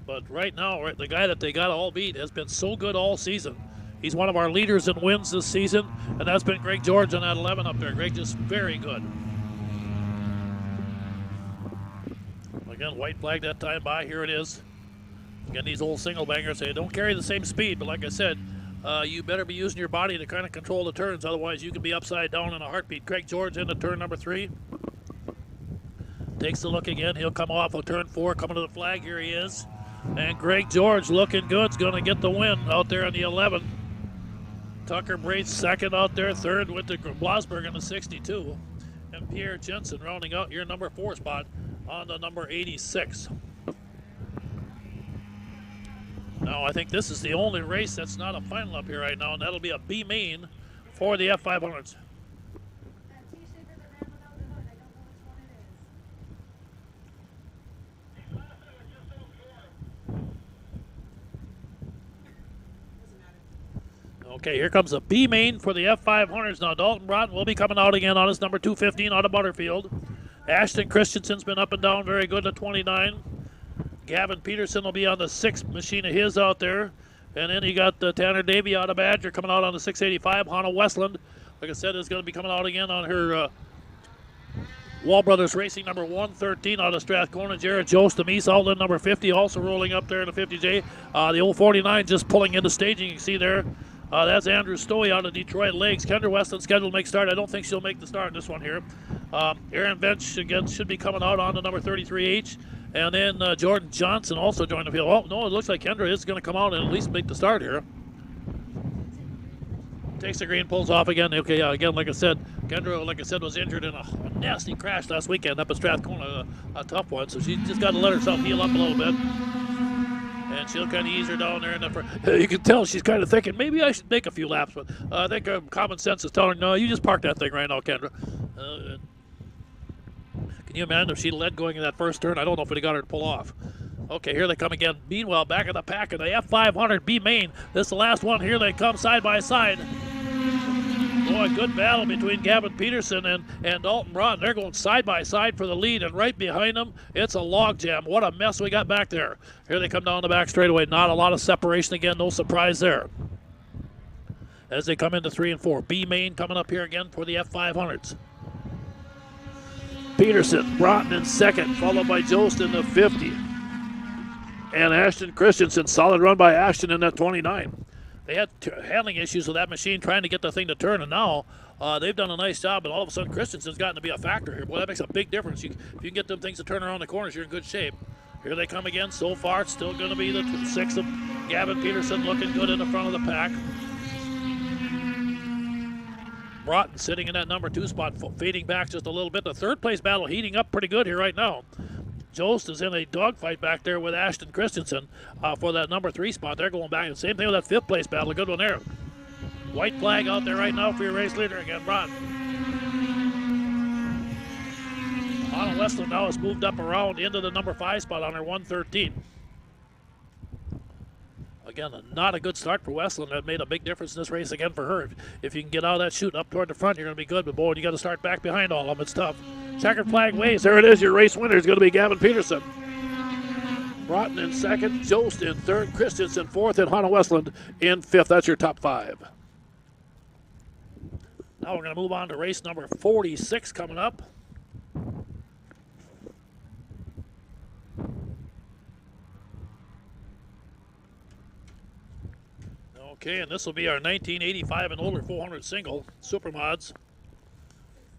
But right now, the guy that they got to all beat has been so good all season. He's one of our leaders in wins this season, and that's been Greg George on that 11 up there. Greg just very good. Again, white flag that time by. Here it is. Again, these old single bangers, they don't carry the same speed, but like I said, you better be using your body to kind of control the turns. Otherwise, you can be upside down in a heartbeat. Greg George into turn number 3. Takes a look again. He'll come off of turn 4, coming to the flag. Here he is. And Greg George looking good. Is going to get the win out there on the 11. Tucker Braith second out there. Third went to Blasberg in the 62. And Pierre Jensen rounding out your number 4 spot on the number 86. Now, I think this is the only race that's not a final up here right now, and that'll be a B main for the F500s. Okay, here comes a B main for the F500s. Now, Dalton Broughton will be coming out again on his number 215 out of Butterfield. Ashton Christensen's been up and down very good at 29. Gavin Peterson will be on the 6th machine of his out there. And then you got Tanner Davey out of Badger coming out on the 685. Hannah Westland, like I said, is going to be coming out again on her Wall Brothers Racing number 113 out of Strathcona. Jared Jost, the Mies Outland number 50, also rolling up there in the 50J. The old 49 just pulling into staging. You can see there. That's Andrew Stoey out of Detroit Lakes. Kendra Westland scheduled to make start. I don't think she'll make the start in this one here. Aaron Bench again should be coming out on the number 33H. And then Jordan Johnson also joined the field. Oh, no, it looks like Kendra is going to come out and at least make the start here. Takes the green, pulls off again. Okay, again, like I said, Kendra, like I said, was injured in a nasty crash last weekend up at Strathcona, a tough one. So she just got to let herself heal up a little bit. And she'll kind of ease her down there in the front. You can tell she's kind of thinking, maybe I should make a few laps. But I think common sense is telling her, no, you just park that thing right now, Kendra. Can you imagine if she led going in that first turn? I don't know if it got her to pull off. Okay, here they come again. Meanwhile, back in the pack of the F500 B main. This is the last one. Here they come side by side. Boy, good battle between Gavin Peterson and Dalton Broughton. They're going side by side for the lead, and right behind them, it's a logjam. What a mess we got back there. Here they come down the back straightaway. Not a lot of separation again. No surprise there. As they come into 3 and 4. B main coming up here again for the F500s. Peterson, Broughton in second, followed by Jost in the 50. And Ashton Christensen, solid run by Ashton in that 29. They had handling issues with that machine trying to get the thing to turn, and now they've done a nice job, and all of a sudden Christensen's gotten to be a factor here. Boy, that makes a big difference. If you can get them things to turn around the corners, you're in good shape. Here they come again. So far, it's still going to be the 6 of Gavin Peterson looking good in the front of the pack. Broughton sitting in that number 2 spot, fading back just a little bit. The third place battle heating up pretty good here right now. Jost is in a dogfight back there with Ashton Christensen for that number 3 spot. They're going back. Same thing with that 5th place battle. A good one there. White flag out there right now for your race leader again, Broughton. Anna Westland now has moved up around into the number 5 spot on her 113. Again, not a good start for Westland. That made a big difference in this race again for her. If you can get out of that chute up toward the front, you're going to be good. But, boy, you got to start back behind all of them. It's tough. Checkered flag waves. There it is. Your race winner is going to be Gavin Peterson. Broughton in second. Jost in third. Christensen fourth. And Hannah Westland in 5th. That's your top 5. Now we're going to move on to race number 46 coming up. Okay, and this will be our 1985 and older 400 single Supermods.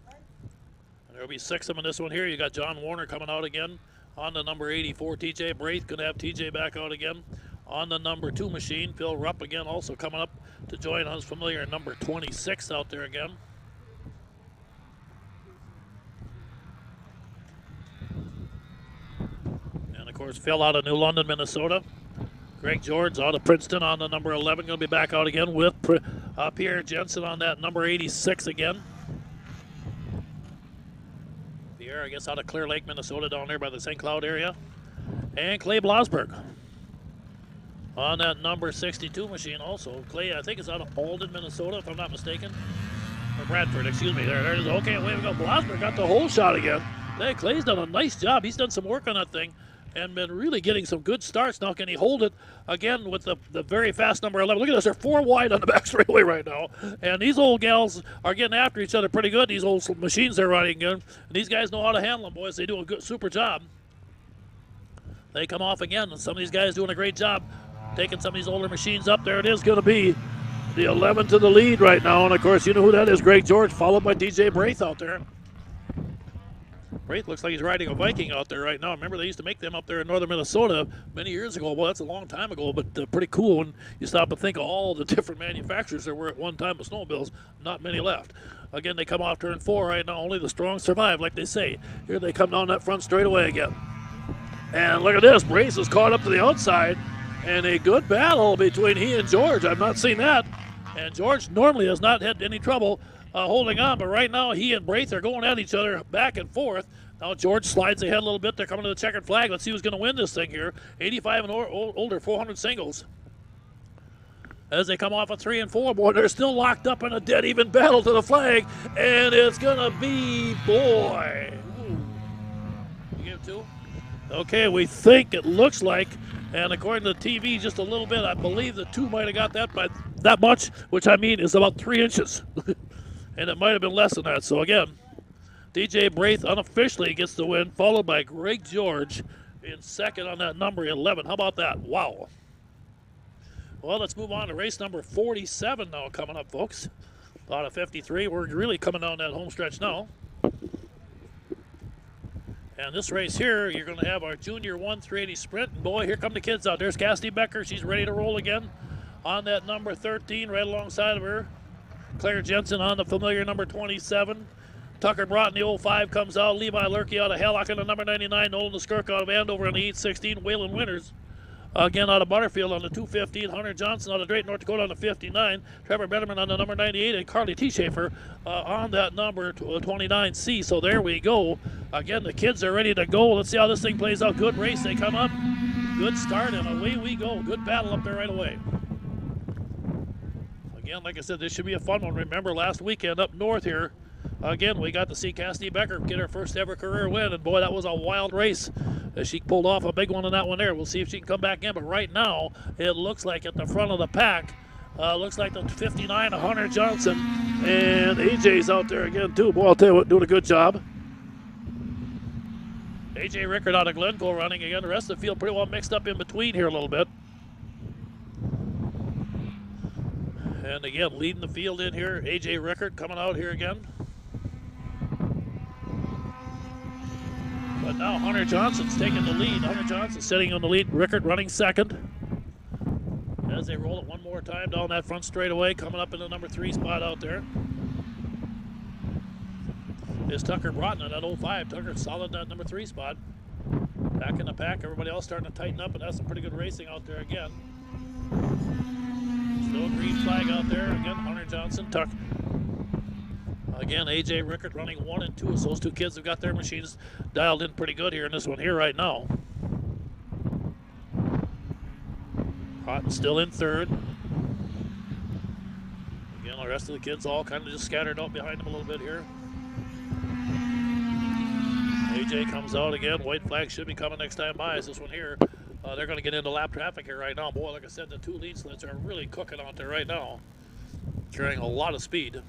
And there will be 6 of them in this one here. You got John Warner coming out again on the number 84. TJ Braith going to have TJ back out again on the number 2 machine. Phil Rupp again also coming up to join us familiar number 26 out there again. And of course Phil out of New London, Minnesota. Greg George out of Princeton on the number 11, going to be back out again with Pierre Jensen on that number 86 again. Pierre, I guess, out of Clear Lake, Minnesota, down there by the St. Cloud area. And Clay Blasberg on that number 62 machine also. Clay, I think, is out of Alden, Minnesota, if I'm not mistaken. Or Bradford, excuse me. There it is. Okay, away we go. Blasberg got the whole shot again. Hey, Clay's done a nice job. He's done some work on that thing and been really getting some good starts. Now can he hold it again with the very fast number 11? Look at this, they're 4 wide on the back straightaway right now. And these old gals are getting after each other pretty good, these old machines they're running in. And these guys know how to handle them, boys. They do a good, super job. They come off again, and some of these guys doing a great job taking some of these older machines up. There it is, going to be the 11 to the lead right now. And, of course, you know who that is, Greg George, followed by DJ Braith out there. Braith looks like he's riding a Viking out there right now. Remember, they used to make them up there in northern Minnesota many years ago. Well, that's a long time ago, but pretty cool when you stop and think of all the different manufacturers there were at one time with snowmobiles. Not many left. Again, they come off turn 4 right now. Only the strong survive, like they say. Here they come down that front straightaway again. And look at this. Braith is caught up to the outside. And a good battle between he and George. I've not seen that. And George normally has not had any trouble holding on, but right now he and Braith are going at each other back and forth. Now George slides ahead a little bit. They're coming to the checkered flag. Let's see who's going to win this thing here. 85 and older, 400 singles. As they come off a 3 and 4, boy, they're still locked up in a dead even battle to the flag, and it's going to be, boy. You give 2? Okay, we think it looks like, and according to the TV, just a little bit. I believe the 2 might have got that by that much, which I mean is about 3 inches. And it might have been less than that. So again, DJ Braith unofficially gets the win, followed by Greg George in second on that number 11. How about that? Wow. Well, let's move on to race number 47 now coming up, folks. Out of 53. We're really coming down that home stretch now. And this race here, you're going to have our Junior 1-380 sprint. And boy, here come the kids out. There's Cassidy Becker. She's ready to roll again on that number 13, right alongside of her. Claire Jensen on the familiar number 27. Tucker Broughton, the 05, comes out. Levi Lurkey out of Hallock on the number 99. Nolan Skirk out of Andover on the 816. Waylon Winters again out of Butterfield on the 215. Hunter Johnson out of Drayton, North Dakota on the 59. Trevor Betterman on the number 98. And Carly T. Schaefer on that number 29C. So there we go. Again, the kids are ready to go. Let's see how this thing plays out. Good race. They come up. Good start, and away we go. Good battle up there right away. Again, like I said, this should be a fun one. Remember last weekend up north here, again, we got to see Cassidy Becker get her first ever career win, and boy, that was a wild race. She pulled off a big one in that one there. We'll see if she can come back in, but right now, it looks like at the front of the pack, looks like the 59, Hunter Johnson, and AJ's out there again too. Boy, I'll tell you what, doing a good job. AJ Rickard out of Glencoe running again. The rest of the field pretty well mixed up in between here a little bit. And again, leading the field in here, AJ Rickard coming out here again. But now Hunter Johnson's taking the lead. Hunter Johnson sitting on the lead. Rickard running second. As they roll it one more time down that front straightaway, coming up in the number 3 spot out there is Tucker Broughton in that 05. Tucker solid in that number 3 spot. Back in the pack, everybody else starting to tighten up, and that's some pretty good racing out there again. Still a green flag out there. Again, Hunter Johnson, Tuck. Again, AJ Rickard running 1 and 2. So those 2 kids have got their machines dialed in pretty good here in this one here right now. Broughton still in third. Again, the rest of the kids all kind of just scattered out behind him a little bit here. AJ comes out again. White flag should be coming next time by. It's this one here. They're going to get into lap traffic here right now. Boy, like I said, the 2 lead sleds are really cooking out there right now. Carrying a lot of speed.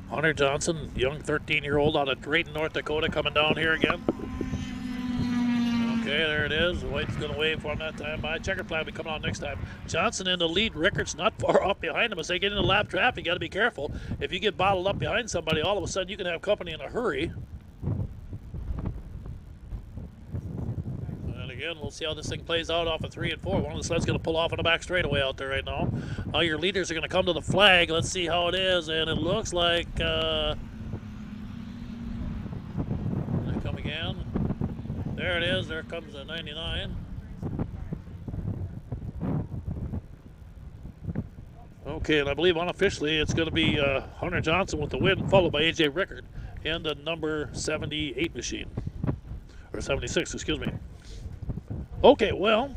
Hunter Johnson, young 13-year-old out of Drayton, North Dakota, coming down here again. Okay, there it is. White's going to wave for him that time by. Checkered flag will be coming on next time. Johnson in the lead. Rickard's not far off behind him. As they get into lap traffic, you got to be careful. If you get bottled up behind somebody, all of a sudden you can have company in a hurry. Again, we'll see how this thing plays out off of 3 and 4. One of the sleds going to pull off on the back straightaway out there right now. Now your leaders are going to come to the flag. Let's see how it is, and it looks like they come again. There it is. There comes the 99. Okay, and I believe unofficially it's going to be Hunter Johnson with the win, followed by AJ Rickard in the number 78 machine, or 76, excuse me. Okay, well,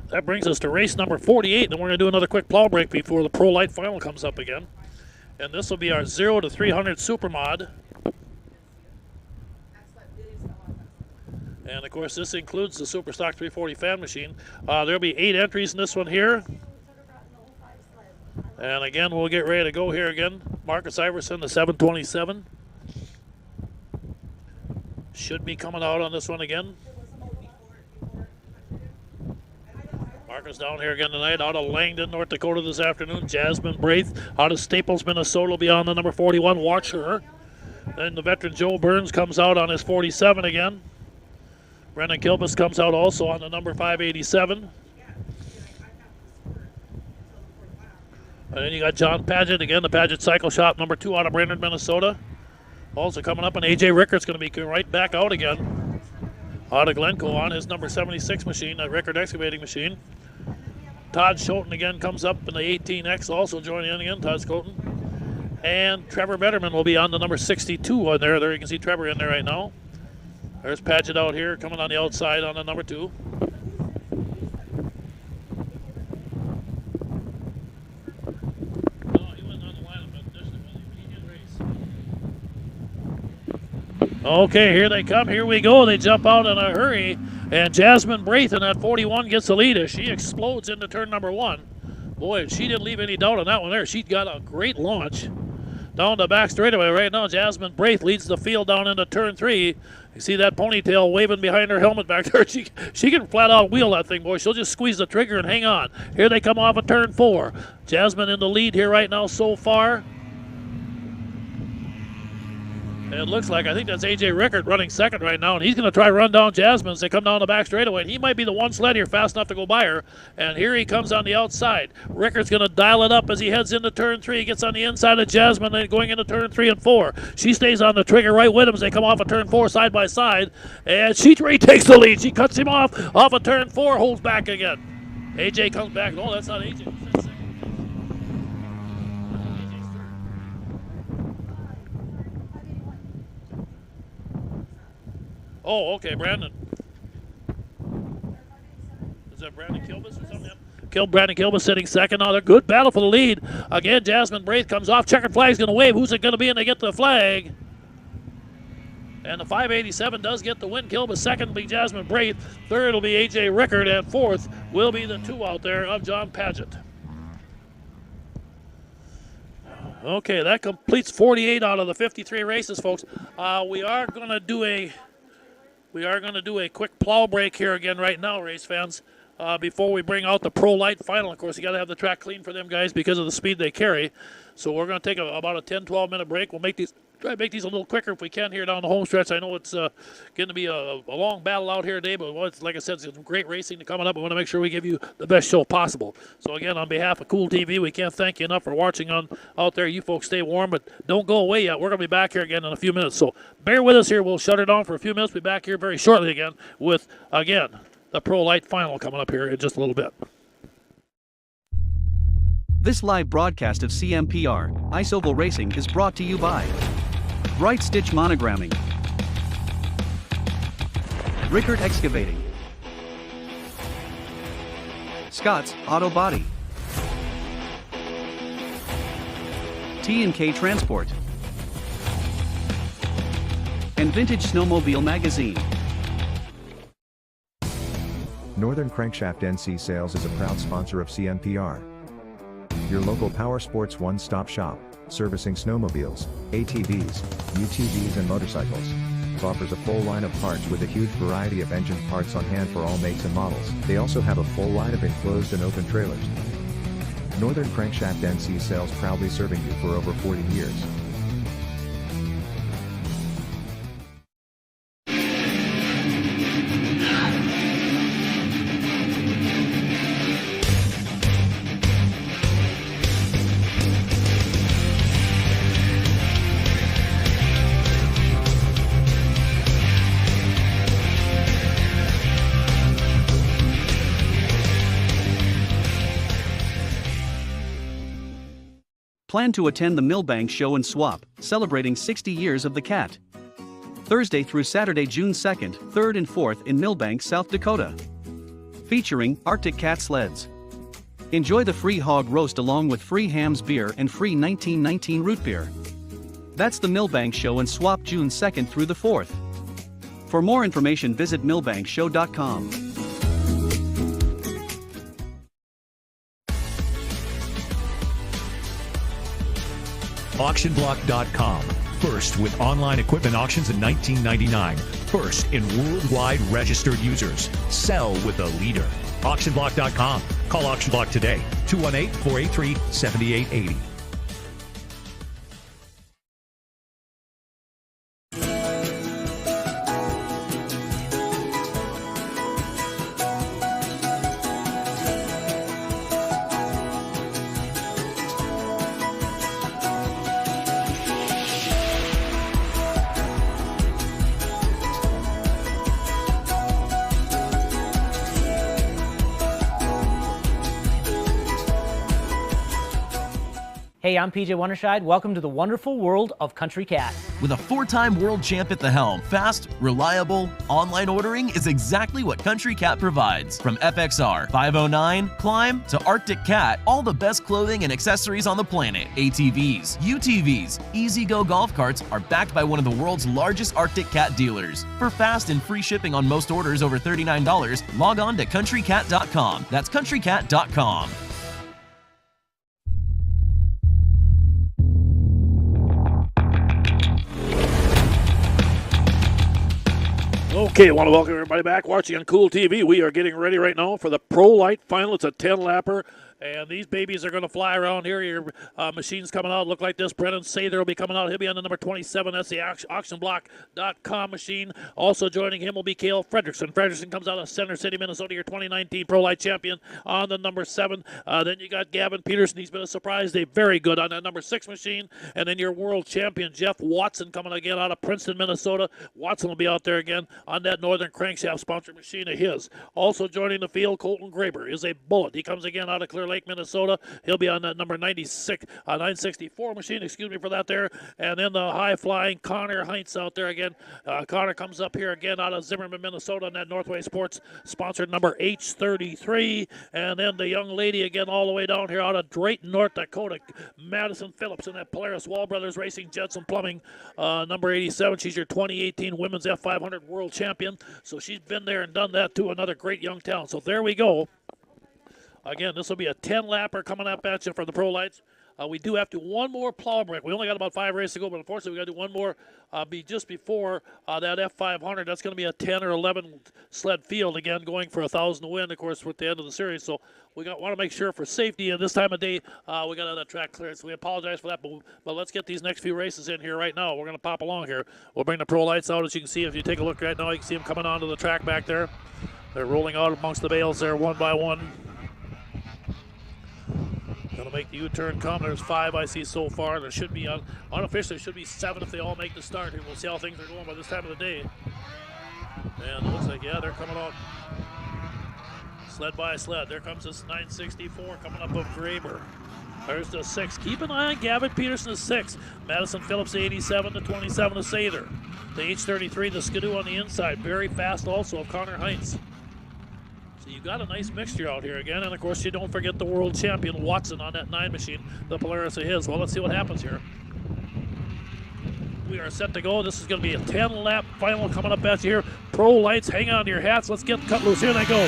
that brings us to race number 48. Then we're going to do another quick plow break before the Pro Light Final comes up again. And this will be our 0 to 300 Super Mod. And, of course, this includes the Super Stock 340 fan machine. There'll be 8 entries in this one here. And, again, we'll get ready to go here again. Marcus Iverson, the 727. Should be coming out on this one again. Marcus down here again tonight out of Langdon, North Dakota this afternoon. Jasmine Braith out of Staples, Minnesota will be on the number 41. Watch her. Then the veteran Joe Burns comes out on his 47 again. Brendan Kilbus comes out also on the number 587. And then you got John Paget again, the Paget Cycle Shop, number 2 out of Brainerd, Minnesota. Also coming up, and A.J. Rickart's going to be right back out again. Out of Glencoe on his number 76 machine, a Rickard excavating machine. Todd Schoten again comes up in the 18X, also joining in again, Todd Schoten. And Trevor Betterman will be on the number 62 on there. There you can see Trevor in there right now. There's Paget out here coming on the outside on the number 2. Okay, here they come. Here we go. They jump out in a hurry. And Jasmine Braith in that 41 gets the lead as she explodes into turn number 1. Boy, she didn't leave any doubt on that one there. She got a great launch. Down the back straightaway right now, Jasmine Braith leads the field down into turn 3. You see that ponytail waving behind her helmet back there. She can flat out wheel that thing, boy. She'll just squeeze the trigger and hang on. Here they come off of turn 4. Jasmine in the lead here right now so far. It looks like, I think that's A.J. Rickard running second right now, and he's going to try to run down Jasmine as they come down the back straightaway. And he might be the one sled here fast enough to go by her. And here he comes on the outside. Rickard's going to dial it up as he heads into turn 3. He gets on the inside of Jasmine, then going into turn 3 and 4. She stays on the trigger right with him as they come off of turn 4 side by side. And she takes the lead. She cuts him off of turn 4, holds back again. A.J. comes back. No, that's not A.J. Oh, okay, Brandon. Is that Brandon Kilbus or something? Brandon Kilbus sitting second. Now they're good battle for the lead. Again, Jasmine Braith comes off. Checkered flag's going to wave. Who's it going to be? And they get the flag. And the 587 does get the win. Kilbus second will be Jasmine Braith. Third will be A.J. Rickard. And fourth will be the 2 out there of John Paget. Okay, that completes 48 out of the 53 races, folks. We are going to do a quick plow break here again right now, race fans, before we bring out the Pro Light final. Of course, you got to have the track clean for them guys because of the speed they carry. So we're going to take about a 10, 12-minute break. We'll try to make these a little quicker if we can here down the home stretch. I know it's going to be a long battle out here today, but like I said, it's great racing coming up. We want to make sure we give you the best show possible. So again, on behalf of Cool TV, we can't thank you enough for watching out there. You folks stay warm, but don't go away yet. We're going to be back here again in a few minutes. So bear with us here. We'll shut it on for a few minutes. We'll be back here very shortly again with, again, the Pro Light final coming up here in just a little bit. This live broadcast of CMPR, Ice Oval Racing is brought to you by Bright Stitch Monogramming, Rickard Excavating, Scott's Auto Body, T&K Transport, and Vintage Snowmobile Magazine. Northern Crankshaft NC Sales is a proud sponsor of CMPR. Your local power sports one-stop shop, servicing snowmobiles, ATVs, UTVs and motorcycles. Offers a full line of parts with a huge variety of engine parts on hand for all makes and models. They also have a full line of enclosed and open trailers. Northern Crankshaft NC Sales, proudly serving you for over 40 years. Plan to attend the Millbank Show and Swap, celebrating 60 years of the cat. Thursday through Saturday, June 2nd, 3rd and 4th in Millbank, South Dakota. Featuring Arctic Cat sleds. Enjoy the free hog roast along with free hams beer and free 1919 root beer. That's the Millbank Show and Swap, June 2nd through the 4th. For more information, visit millbankshow.com. AuctionBlock.com. First with online equipment auctions in 1999. First in worldwide registered users. Sell with a leader. AuctionBlock.com. Call AuctionBlock today, 218-483-7880. Hey, I'm PJ Wondershide. Welcome to the wonderful world of Country Cat. With a 4-time world champ at the helm, fast, reliable, online ordering is exactly what Country Cat provides. From FXR, 509, Climb, to Arctic Cat, all the best clothing and accessories on the planet. ATVs, UTVs, Easy-Go golf carts are backed by one of the world's largest Arctic Cat dealers. For fast and free shipping on most orders over $39, log on to countrycat.com. That's countrycat.com. Okay, I want to welcome everybody back watching on Cool TV. We are getting ready right now for the Pro Light Final. It's a 10-lapper, and these babies are going to fly around here. Your machines coming out look like this. Brennan Sather will be coming out. He'll be on the number 27. That's the auctionblock.com machine. Also joining him will be Cale Fredrickson. Fredrickson comes out of Center City, Minnesota, your 2019 Pro Light champion on the number 7. Then you got Gavin Peterson. He's been a surprise. They're very good on that number 6 machine. And then your world champion, Jeff Watson, coming again out of Princeton, Minnesota. Watson will be out there again on that Northern Crankshaft sponsored machine of his. Also joining the field, Colton Graber is a Bullet. He comes again out of Clear Lake, Minnesota. He'll be on that number 964 machine, excuse me for that there. And then the high-flying Connor Heinz out there again. Connor comes up here again out of Zimmerman, Minnesota on that Northway Sports sponsored number H33. And then the young lady again all the way down here out of Drayton, North Dakota, Madison Phillips in that Polaris Wall Brothers Racing Jetson Plumbing, number 87. She's your 2018 Women's F500 World Champion. So she's been there and done that too. Another great young talent. So there we go. Again, this will be a 10-lapper coming up at you for the Pro Lights. We do have to one more plow break. We only got about 5 races to go, but unfortunately we got to do one more be just before that F500. That's going to be a 10 or 11 sled field again, going for 1,000 to win, of course, with the end of the series. So we want to make sure for safety and this time of day we got that track cleared. So we apologize for that, but let's get these next few races in here right now. We're going to pop along here. We'll bring the Pro Lights out. As you can see, if you take a look right now, you can see them coming onto the track back there. They're rolling out amongst the bales there one by one. Going to make the U-turn come. There's 5 I see so far. There should be, unofficially, there should be 7 if they all make the start. And we'll see how things are going by this time of the day. And it looks like, yeah, they're coming out sled by sled. There comes this 964 coming up of Graber. There's the 6. Keep an eye on Gavin Peterson, the 6. Madison Phillips, the 87, the 27, the Sather. The H33, the Skidoo on the inside. Very fast also of Connor Heinz. So you got a nice mixture out here again. And, of course, you don't forget the world champion, Watson, on that 9 machine, the Polaris of his. Well, let's see what happens here. We are set to go. This is going to be a 10-lap final coming up at you here. Pro Lights, hang on to your hats. Let's get cut loose. Here they go.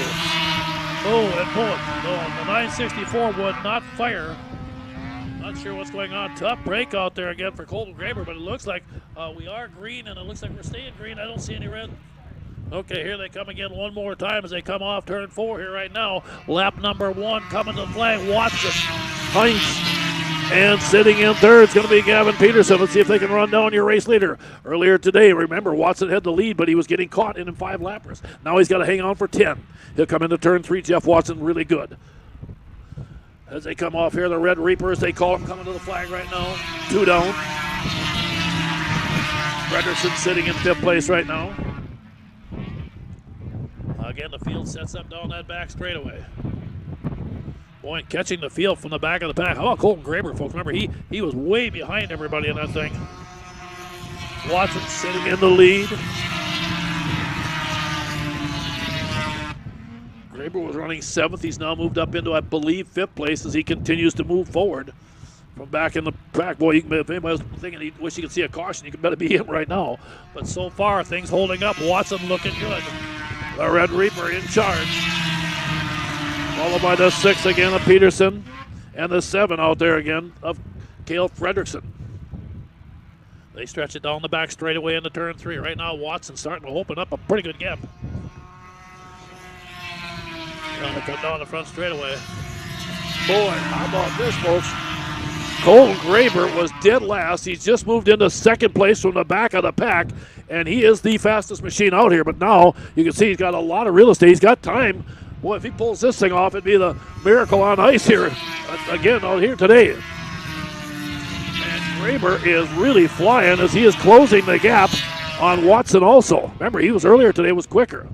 Oh, and pull it. Oh, the 964 would not fire. Not sure what's going on. Tough break out there again for Colton Graber, but it looks like we are green, and it looks like we're staying green. I don't see any red. Okay, here they come again one more time as they come off turn 4 here right now. Lap number 1 coming to the flag. Watson, Heinz, and sitting in third is going to be Gavin Peterson. Let's see if they can run down your race leader. Earlier today, remember, Watson had the lead, but he was getting caught in 5 lappers. Now he's got to hang on for 10. He'll come into turn 3. Jeff Watson, really good. As they come off here, the Red Reapers, they call them coming to the flag right now. 2 down. Fredrickson sitting in 5th place right now. Again, the field sets up down that back straightaway. Boy, catching the field from the back of the pack. How about Colton Graber, folks? Remember, he was way behind everybody in that thing. Watson sitting in the lead. Graber was running 7th. He's now moved up into, I believe, 5th place as he continues to move forward from back in the pack. Boy, if anybody was thinking he wish he could see a caution, you could better be him right now. But so far, things holding up. Watson looking good. The Red Reaper in charge. Followed by the 6 again of Peterson. And the 7 out there again of Cale Fredrickson. They stretch it down the back straightaway into turn 3. Right now, Watson starting to open up a pretty good gap. Trying to come down the front straightaway. Boy, how about this, folks? Colton Graber was dead last. He's just moved into second place from the back of the pack, and he is the fastest machine out here. But now you can see he's got a lot of real estate. He's got time. Boy, if he pulls this thing off, it'd be the miracle on ice here again out here today. And Graber is really flying as he is closing the gap on Watson also. Remember, he was earlier today, was quicker.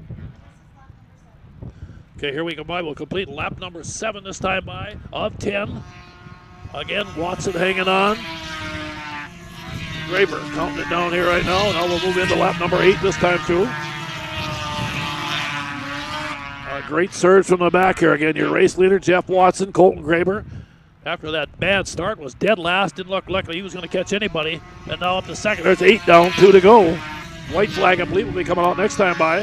Okay, here we go by. We'll complete lap number 7 this time by of 10. Again, Watson hanging on. Graber counting it down here right now. Now we'll move into lap number 8 this time too. A great surge from the back here. Again, your race leader, Jeff Watson, Colton Graber. After that bad start, was dead last. Didn't look like he was going to catch anybody. And now up to second. There's 8 down, 2 to go. White flag, I believe, will be coming out next time by.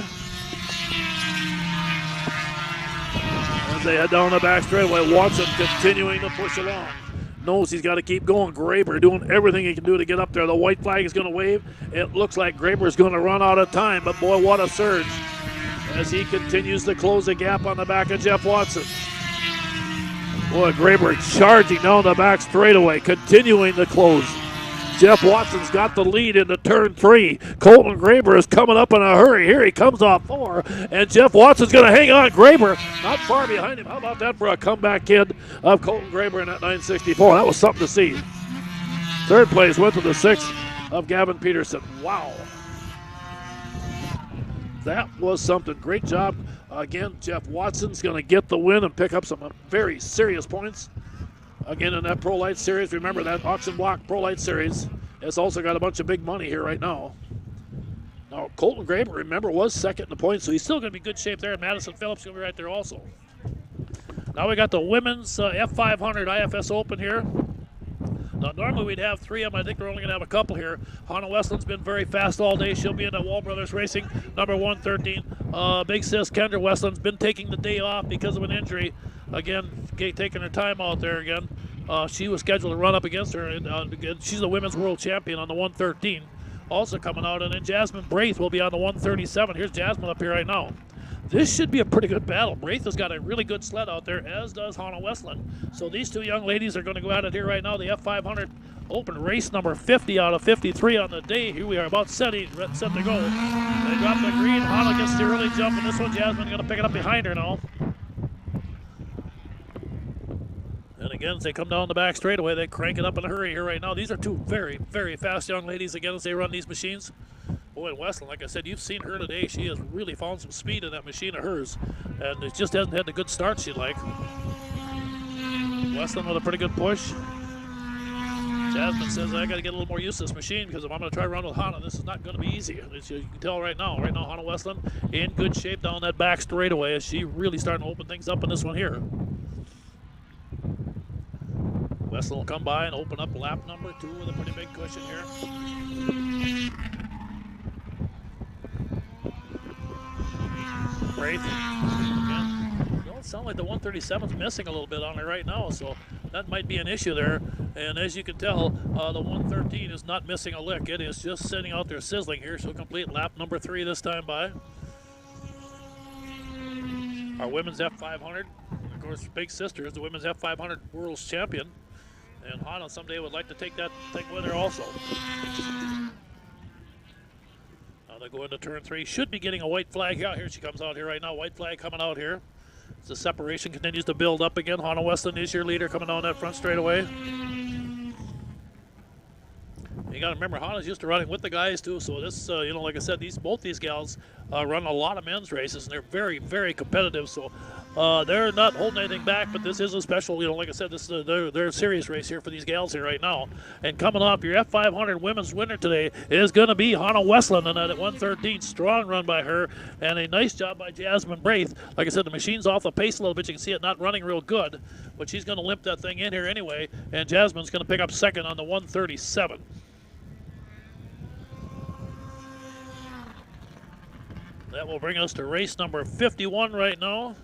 As they head down the back straightaway, Watson continuing to push along. Knows he's got to keep going. Graber doing everything he can do to get up there. The white flag is going to wave. It looks like Graber is going to run out of time, but boy, what a surge as he continues to close the gap on the back of Jeff Watson. Boy, Graber charging down the back straightaway, continuing to close. Jeff Watson's got the lead into turn 3. Colton Graber is coming up in a hurry. Here he comes off 4, and Jeff Watson's going to hang on. Graber not far behind him. How about that for a comeback kid of Colton Graber in that 964? That was something to see. Third place went to the 6th of Gavin Peterson. Wow. That was something. Great job. Again, Jeff Watson's going to get the win and pick up some very serious points. Again, in that Pro Light Series, remember that Auction Block Pro Light Series has also got a bunch of big money here right now. Now, Colton Graber, remember, was second in the points, so he's still going to be good shape there. And Madison Phillips going to be right there also. Now we got the women's F500 IFS Open here. Now, normally we'd have 3 of them. I think we're only going to have a couple here. Hannah Westland's been very fast all day. She'll be in the Wall Brothers Racing, number 113. Big sis Kendra Westland's been taking the day off because of an injury. Again, taking her time out there again. She was scheduled to run up against her, and she's the women's world champion on the 113. Also coming out, and then Jasmine Braith will be on the 137. Here's Jasmine up here right now. This should be a pretty good battle. Braith has got a really good sled out there, as does Hannah Westland. So these two young ladies are going to go at it here right now. The F500 Open race number 50 out of 53 on the day. Here we are about set to go. They drop the green. Hannah gets the early jump, and this one Jasmine going to pick it up behind her now. And again, as they come down the back straightaway, they crank it up in a hurry here right now. These are two very, very fast young ladies again as they run these machines. Boy, Westland, like I said, you've seen her today. She has really found some speed in that machine of hers, and it just hasn't had the good start she'd like. Westland with a pretty good push. Jasmine says, I got to get a little more used to this machine because if I'm going to try to run with Hannah, this is not going to be easy. As you can tell right now, Hannah Westland in good shape down that back straightaway as she really starting to open things up in this one here. Westland will come by and open up lap number 2 with a pretty big cushion here. Braith. Well, it sounds like the 137's missing a little bit on it right now, so that might be an issue there. And as you can tell, the 113 is not missing a lick. It is just sitting out there sizzling here. She'll complete lap number 3 this time by. Our women's F500, of course, big sister is the women's F500 World Champion. And Hannah someday would like to take that thing with her also. Now they go into turn 3. Should be getting a white flag out. Here she comes out here right now. White flag coming out here. As the separation continues to build up again. Hannah Westland is your leader coming down that front straightaway. You got to remember, Hannah's used to running with the guys too. So this, like I said, both these gals run a lot of men's races, and they're very, very competitive. So they're not holding anything back. But this is a special, like I said, this is their serious race here for these gals here right now. And coming up, your F500 women's winner today is going to be Hannah Westland, and at 113, strong run by her, and a nice job by Jasmine Braith. Like I said, the machine's off the pace a little bit. You can see it not running real good, but she's going to limp that thing in here anyway. And Jasmine's going to pick up second on the 137. That will bring us to race number 51 right now.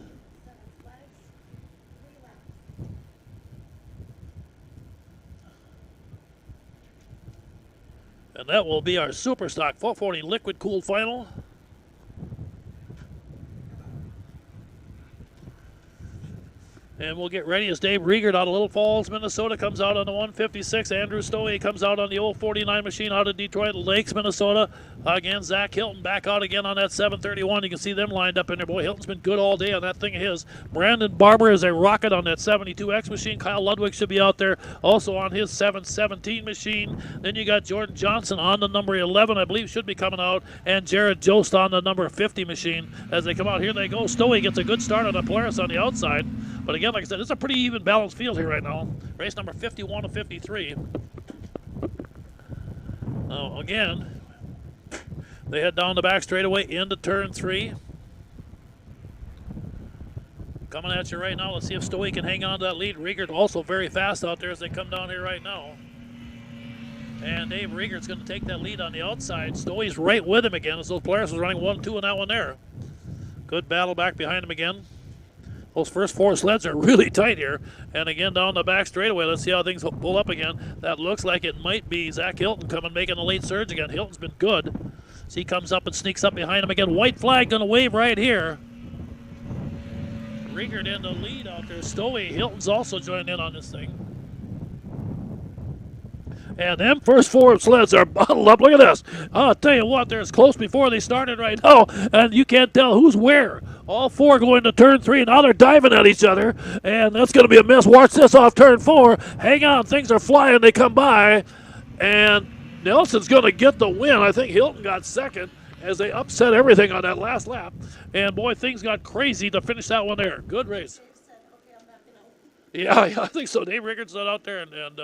And that will be our Superstock 440 liquid cooled final. And we'll get ready as Dave Riegert out of Little Falls, Minnesota, comes out on the 156. Andrew Stowey comes out on the old 49 machine out of Detroit Lakes, Minnesota. Again, Zach Hilton back out again on that 731. You can see them lined up in there. Boy, Hilton's been good all day on that thing of his. Brandon Barber is a rocket on that 72X machine. Kyle Ludwig should be out there also on his 717 machine. Then you got Jordan Johnson on the number 11, I believe, should be coming out. And Jared Jost on the number 50 machine. As they come out, here they go. Stowey gets a good start on the Polaris on the outside. But again, like I said, it's a pretty even balanced field here right now. Race number 51 to 53. Now, again, they head down the back straightaway into turn 3. Coming at you right now. Let's see if Stowey can hang on to that lead. Riegert also very fast out there as they come down here right now. And Dave Riegert's going to take that lead on the outside. Stowey's right with him again as those Polaris was running 1-2 in that one there. Good battle back behind him again. Those first 4 sleds are really tight here. And again, down the back straightaway, let's see how things pull up again. That looks like it might be Zach Hilton coming, making a late surge again. Hilton's been good. So he comes up and sneaks up behind him again. White flag going to wave right here. Riegert in the lead out there. Stowey, Hilton's also joining in on this thing. And them first 4 sleds are bottled up. Look at this. I'll tell you what, they're as close before they started right now, and you can't tell who's where. All 4 go into turn 3. Now they're diving at each other, and that's going to be a mess. Watch this off turn 4. Hang on. Things are flying. They come by, and Nelson's going to get the win. I think Hilton got second as they upset everything on that last lap. And, boy, things got crazy to finish that one there. Good race. Yeah, I think so. Dave Riegert's out there, and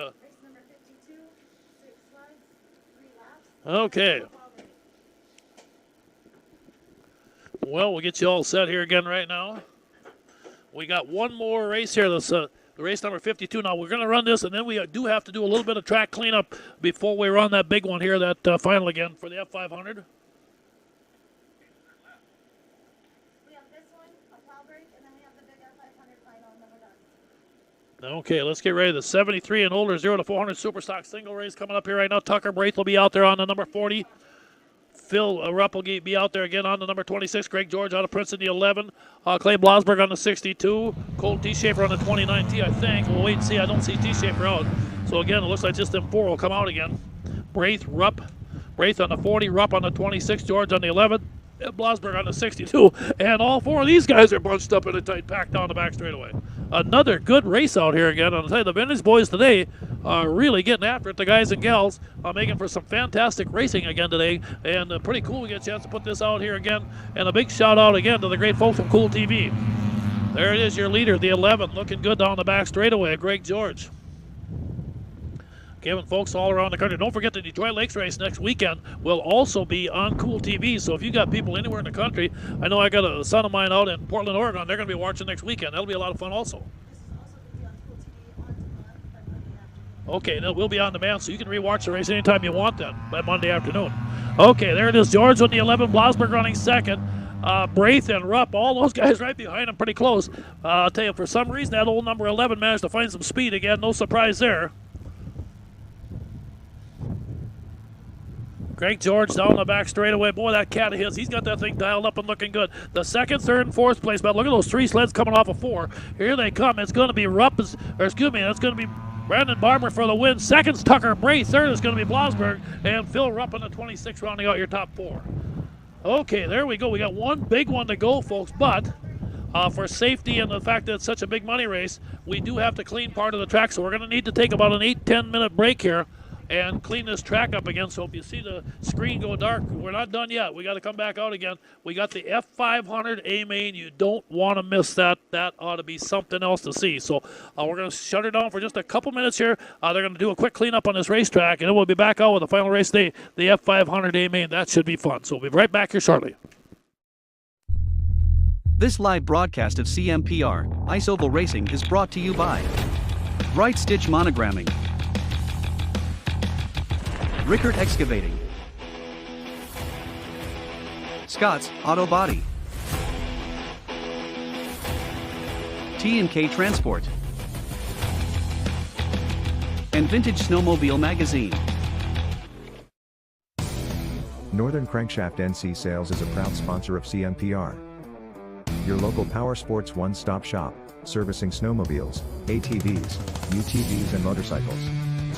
okay. Well, we'll get you all set here again right now. We got one more race here. That's the race number 52. Now, we're going to run this, and then we do have to do a little bit of track cleanup before we run that big one here, that final again for the F500. We have this one, a plow break, and then we have the big F500 final, and then we're done. Okay, let's get ready. The 73 and older 0 to 400 Superstock single race coming up here right now. Tucker Braith will be out there on the number 40. Phil Rupp will be out there again on the number 26. Greg George out of Princeton, the 11. Clay Blosberg on the 62. Cole T. Schaefer on the 29 T, I think. We'll wait and see. I don't see T. Schaefer out. So, again, it looks like just them 4 will come out again. Braith, Rupp. Braith on the 40. Rupp on the 26. George on the 11. Blosberg on the 62. And all 4 of these guys are bunched up in a tight pack down the back straightaway. Another good race out here again. I'll tell you, the Vintage boys today are really getting after it. The guys and gals are making for some fantastic racing again today. And pretty cool we get a chance to put this out here again. And a big shout out again to the great folks from Cool TV. There it is, your leader, the 11, looking good down the back straightaway, Greg George. Giving folks all around the country. Don't forget the Detroit Lakes race next weekend will also be on Cool TV. So if you got people anywhere in the country, I know I got a son of mine out in Portland, Oregon. They're going to be watching next weekend. That'll be a lot of fun also. Okay, that will be on demand, so you can rewatch the race anytime you want then, by Monday afternoon. Okay, there it is. George on the 11, Blosberg running second. Braith and Rupp, all those guys right behind him, pretty close. I'll tell you, for some reason, that old number 11 managed to find some speed again. No surprise there. Greg George down the back straightaway. Boy, that cat of his, he's got that thing dialed up and looking good. The second, third, and fourth place, but look at those 3 sleds coming off of 4. Here they come. It's going to be that's going to be Brandon Barber for the win. Second's Tucker Braith. Third is going to be Blosberg. And Phil Rupp in the 26 rounding out your top 4. Okay, there we go. We got one big one to go, folks, but for safety and the fact that it's such a big money race, we do have to clean part of the track, so we're going to need to take about an 8-10 minute break here and clean this track up again. So if you see the screen go dark, we're not done yet. We got to come back out again. We got the F500 A-Main. You don't want to miss that. That ought to be something else to see. So we're going to shut her down for just a couple minutes here. They're going to do a quick cleanup on this racetrack, and then we'll be back out with the final race day, the F500 A-Main. That should be fun. So we'll be right back here shortly. This live broadcast of CMPR, Ice Oval Racing is brought to you by Bright Stitch Monogramming, Rickert Excavating, Scott's Auto Body, T&K Transport, and Vintage Snowmobile Magazine. Northern Crankshaft NC Sales is a proud sponsor of CMPR. Your local power sports one-stop shop, servicing snowmobiles, ATVs, UTVs and motorcycles.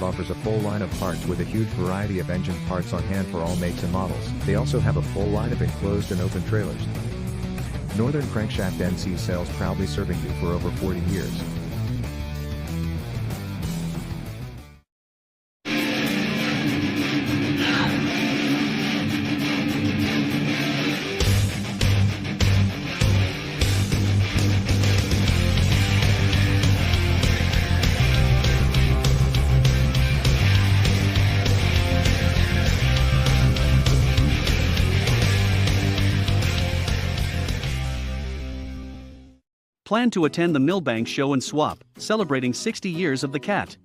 Offers a full line of parts with a huge variety of engine parts on hand for all makes and models. They also have a full line of enclosed and open trailers. Northern Crankshaft NC Sales, proudly serving you for over 40 years. Plan to attend the Millbank Show and Swap, celebrating 60 years of the cat.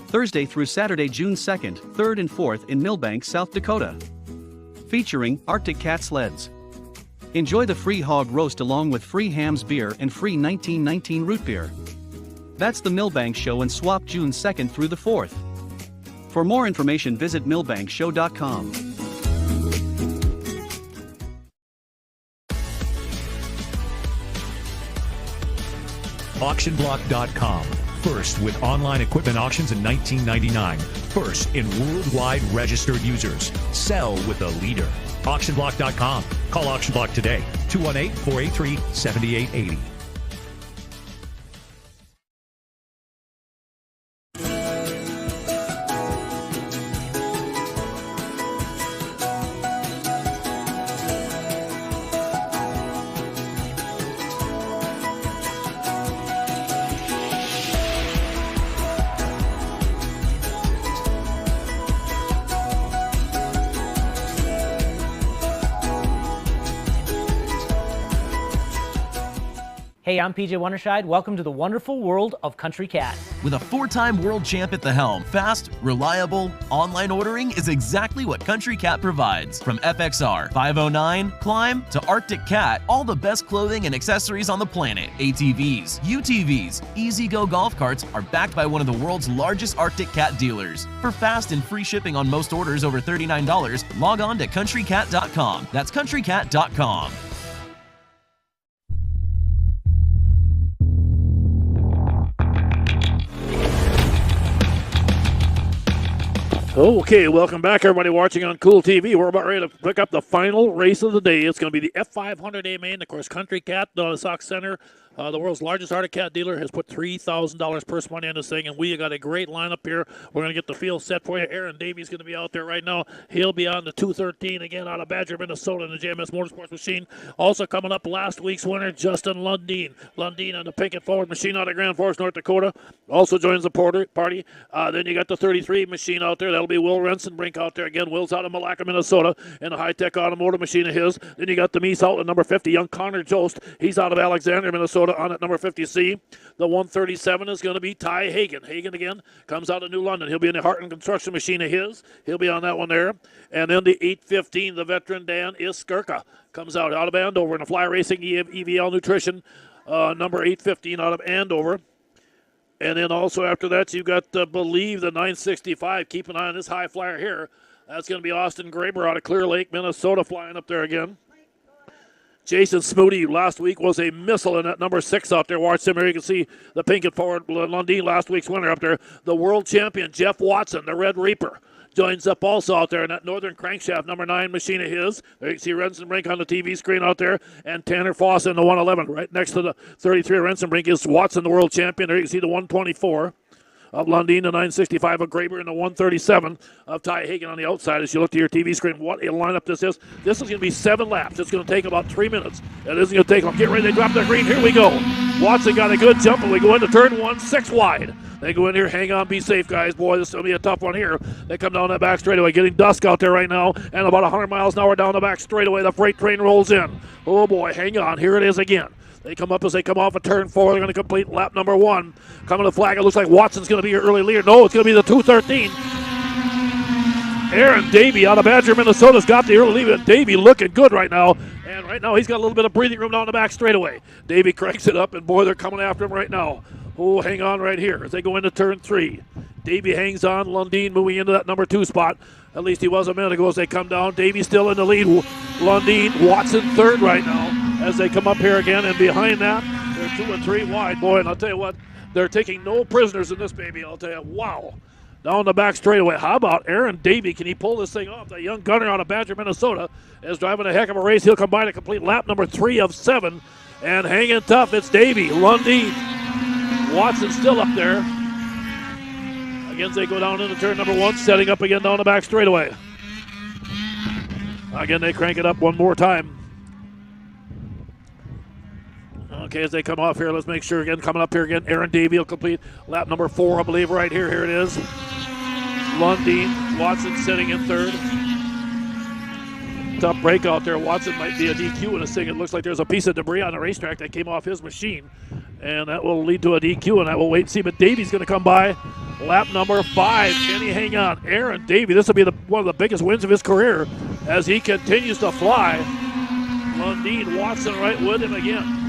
Thursday through Saturday, June 2nd, 3rd and 4th in Millbank, South Dakota. Featuring Arctic Cat sleds. Enjoy the free hog roast along with free hams beer and free 1919 root beer. That's the Millbank Show and Swap, June 2nd through the 4th. For more information, visit millbankshow.com. AuctionBlock.com. First with online equipment auctions in 1999. First in worldwide registered users. Sell with a leader. AuctionBlock.com. Call AuctionBlock today. 218-483-7880. Hey, I'm PJ Wondershide. Welcome to the wonderful world of Country Cat. With a 4-time world champ at the helm, fast, reliable, online ordering is exactly what Country Cat provides. From FXR, 509, Climb, to Arctic Cat, all the best clothing and accessories on the planet. ATVs, UTVs, Easy-Go golf carts are backed by one of the world's largest Arctic Cat dealers. For fast and free shipping on most orders over $39, log on to countrycat.com. That's countrycat.com. Okay, welcome back, everybody watching on Cool TV. We're about ready to pick up the final race of the day. It's going to be the F500A main, of course, Country Cat, Sauk Center. The world's largest Arctic Cat dealer has put $3,000 purse money on this thing, and we got a great lineup here. We're going to get the field set for you. Aaron Davies going to be out there right now. He'll be on the 213 again out of Badger, Minnesota in the JMS Motorsports machine. Also coming up, last week's winner, Justin Lundeen. Lundeen on the Pinkett Forward machine out of Grand Forks, North Dakota. Also joins the party. Then you got the 33 machine out there. That'll be Will Rensenbrink out there again. Will's out of Malacca, Minnesota, in a high-tech automotive machine of his. Then you got the Mies out at number 50, young Connor Jost. He's out of Alexander, Minnesota, on at number 50C. The 137 is going to be Ty Hagen. Hagen again comes out of New London. He'll be in the Harton construction machine of his. He'll be on that one there. And then the 815, the veteran Dan Iskirka comes out of Andover in a Fly Racing EVL Nutrition, number 815 out of Andover. And then also after that, you got, believe, the 965. Keep an eye on this high flyer here. That's going to be Austin Graber out of Clear Lake, Minnesota, flying up there again. Jason Smoody last week was a missile in that number 6 out there. Watch him here. You can see the Pinkett Forward Lundeen, last week's winner up there. The world champion, Jeff Watson, the Red Reaper, joins up also out there in that Northern Crankshaft number 9 machine of his. There you can see Rensenbrink on the TV screen out there, and Tanner Foss in the 111. Right next to the 33 Rensenbrink is Watson, the world champion. There you can see the 124 of Lundeen, the 965 of Graber, and the 137 of Ty Hagen on the outside. As you look to your TV screen, what a lineup this is. This is going to be 7 laps. It's going to take about 3 minutes. It isn't going to take long. Get ready. They drop their green. Here we go. Watson got a good jump, and we go into turn 1, 6 wide. They go in here. Hang on. Be safe, guys. Boy, this is going to be a tough one here. They come down that back straightaway, getting dusk out there right now, and about 100 miles an hour down the back straightaway. The freight train rolls in. Oh, boy. Hang on. Here it is again. They come up as they come off of turn 4. They're going to complete lap number 1. Coming to the flag. It looks like Watson's going to be your early leader. No, it's going to be the 213. Aaron Davey out of Badger, Minnesota's got the early lead. Davey looking good right now. And right now he's got a little bit of breathing room down the back straightaway. Davey cranks it up, and boy, they're coming after him right now. Oh, hang on right here as they go into turn 3. Davey hangs on. Lundeen moving into that number 2 spot. At least he was a minute ago as they come down. Davey still in the lead. Lundeen, Watson third right now as they come up here again. And behind that, They're 2 and 3 wide, boy, and I'll tell you what, they're taking no prisoners in this baby. I'll tell you, wow. Down the back straightaway. How about Aaron Davey? Can he pull this thing off? The young gunner out of Badger, Minnesota, is driving a heck of a race. He'll combine a complete lap number 3 of 7. And hanging tough, it's Davey. Lundy, Watson still up there. Again, they go down into turn number 1, setting up again down the back straightaway. Again, they crank it up one more time. Okay, as they come off here, let's make sure again, coming up here again, Aaron Davey will complete lap number 4, I believe, right here. Here it is. Lundy, Watson sitting in 3rd. Tough breakout there. Watson might be a DQ in this thing. It looks like there's a piece of debris on the racetrack that came off his machine, and that will lead to a DQ, and that will wait and see. But Davey's going to come by lap number 5. Can he hang on? Aaron Davey, this will be one of the biggest wins of his career as he continues to fly. Lundeen, Watson right with him again.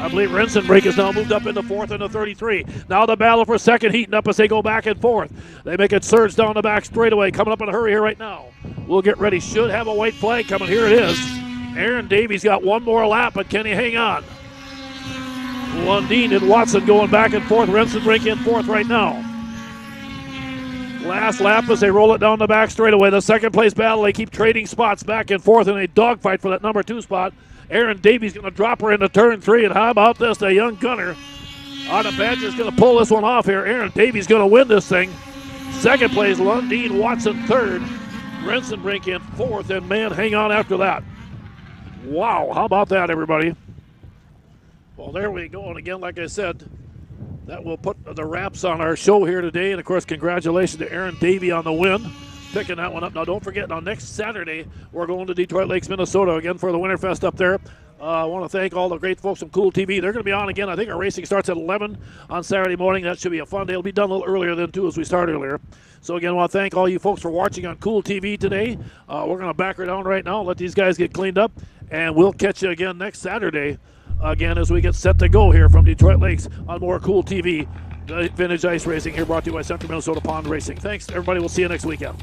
I believe Rensenbrink has now moved up into 4th into 33. Now the battle for second heating up as they go back and forth. They make it surge down the back straightaway. Coming up in a hurry here right now. We'll get ready. Should have a white flag coming. Here it is. Aaron Davies got one more lap, but can he hang on? Lundeen and Watson going back and forth. Rensenbrink in 4th right now. Last lap as they roll it down the back straightaway. The second place battle. They keep trading spots back and forth in a dogfight for that number 2 spot. Aaron Davies going to drop her into turn 3, and how about this? The young gunner out of Badger is going to pull this one off here. Aaron Davies going to win this thing. Second place, Lundeen, Watson 3rd. Rensenbrink in 4th, and man, hang on after that. Wow, how about that, everybody? Well, there we go, and again, like I said, that will put the wraps on our show here today, and of course, congratulations to Aaron Davey on the win. Picking that one up. Now, don't forget, next Saturday, we're going to Detroit Lakes, Minnesota again for the Winterfest up there. I want to thank all the great folks from Cool TV. They're going to be on again. I think our racing starts at 11 on Saturday morning. That should be a fun day. It'll be done a little earlier than, too, as we start earlier. So, again, I want to thank all you folks for watching on Cool TV today. We're going to back her down right now, let these guys get cleaned up, and we'll catch you again next Saturday, again, as we get set to go here from Detroit Lakes on more Cool TV. Vintage Ice Racing here brought to you by Central Minnesota Pond Racing. Thanks, everybody. We'll see you next weekend.